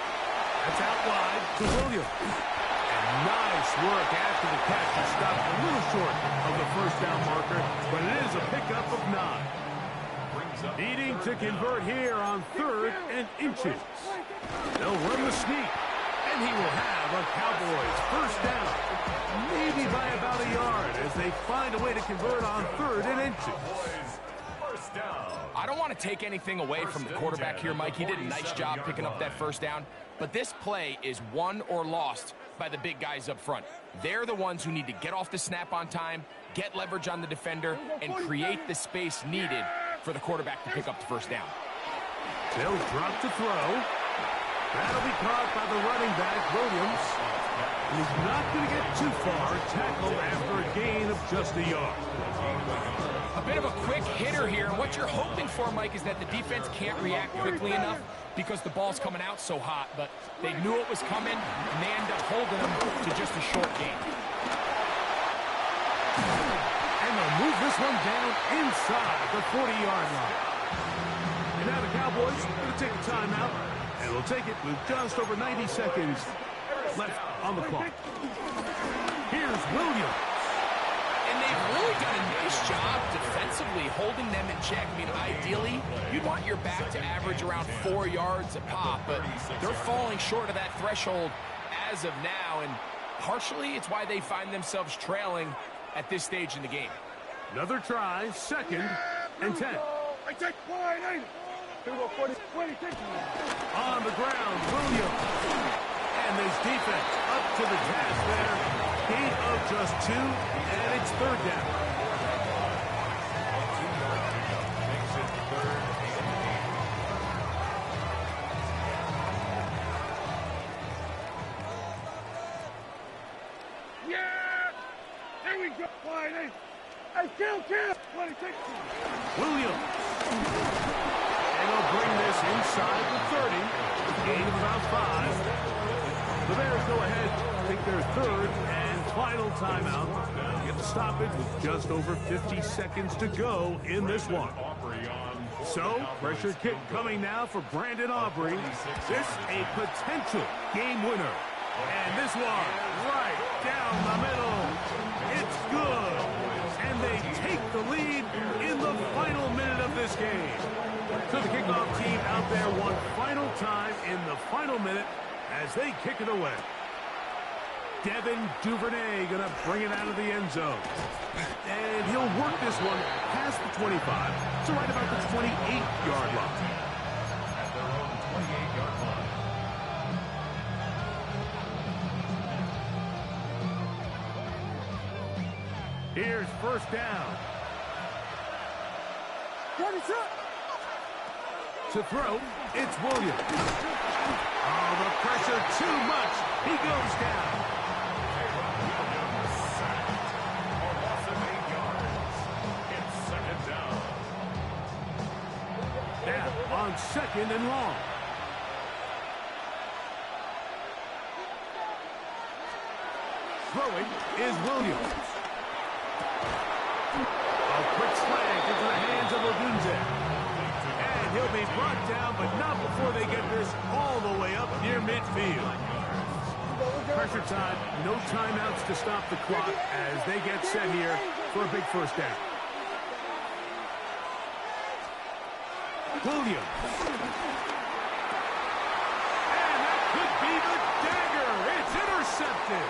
That's out wide to Williams. And nice work after the catch. He stopped a little short of the 1st down marker, but it is a pickup of 9. Needing to convert here on 3rd and inches. They'll run the sneak, and he will have a Cowboys 1st down. Maybe by about a yard as they find a way to convert on 3rd and inches. I don't want to take anything away from the quarterback here, Mike. He did a nice job picking up that 1st down. But this play is won or lost by the big guys up front. They're the ones who need to get off the snap on time, get leverage on the defender, and create the space needed for the quarterback to pick up the 1st down. They'll drop to throw. That'll be caught by the running back, Williams. He's not going to get too far. Tackled after a gain of just a yard. A bit of a quick hitter here. What you're hoping for, Mike, is that the defense can't react quickly enough because the ball's coming out so hot. But they knew it was coming, and they end up holding them to just a short gain. And they'll move this one down inside the 40-yard line. And now the Cowboys are going to take a timeout, and they'll take it with just over 90 seconds left on the clock. Here's Williams. And they've really done a nice job defensively holding them in check. I mean, ideally, you'd want your back to average around 4 yards a pop, but they're falling short of that threshold as of now, and partially it's why they find themselves trailing at this stage in the game. Another try, 2nd and 10. I take wide, ain't it? On the ground, Williams. And this defense up to the task there. Gain of just 2, and it's 3rd down. Yeah! There we go. Wide, ain't it? Hey, kill! 26. Williams. And they'll bring this inside the 30. Gain of about 5. The Bears go ahead, take their 3rd and final timeout. Get the stoppage with just over 50 seconds to go in this one. So, pressure kick coming now for Brandon Aubrey. This a potential game winner. And this one right down the middle. It's good. And they take the lead in the final minute of this game. So the kickoff team out there one final time in the final minute as they kick it away. Devin Duvernay going to bring it out of the end zone. And he'll work this one past the 25, so right about the 28-yard line. first down. To throw, it's Williams. Oh, the pressure too much. He goes down. A loss of 8 yards. It's second down. Now on second and long. Throwing is Williams. A quick slant into the hands of Odunze. And he'll be brought down, but not before they get this all the way up near midfield. Pressure time, no timeouts to stop the clock as they get set here for a big first down. Williams. And that could be the dagger. It's intercepted.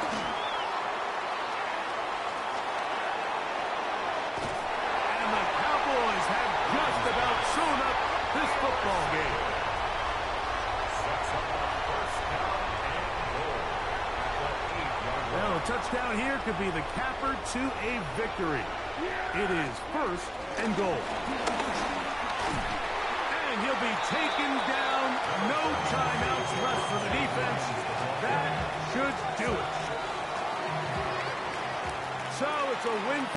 And the Cowboys have just about sewn up this football game. Sets up a first down and goal at the 8-yard line. Well, a touchdown here could be the capper to a victory. It is first and goal. And he'll be taken down. No timeouts left for the defense. That should do it. So it's a win.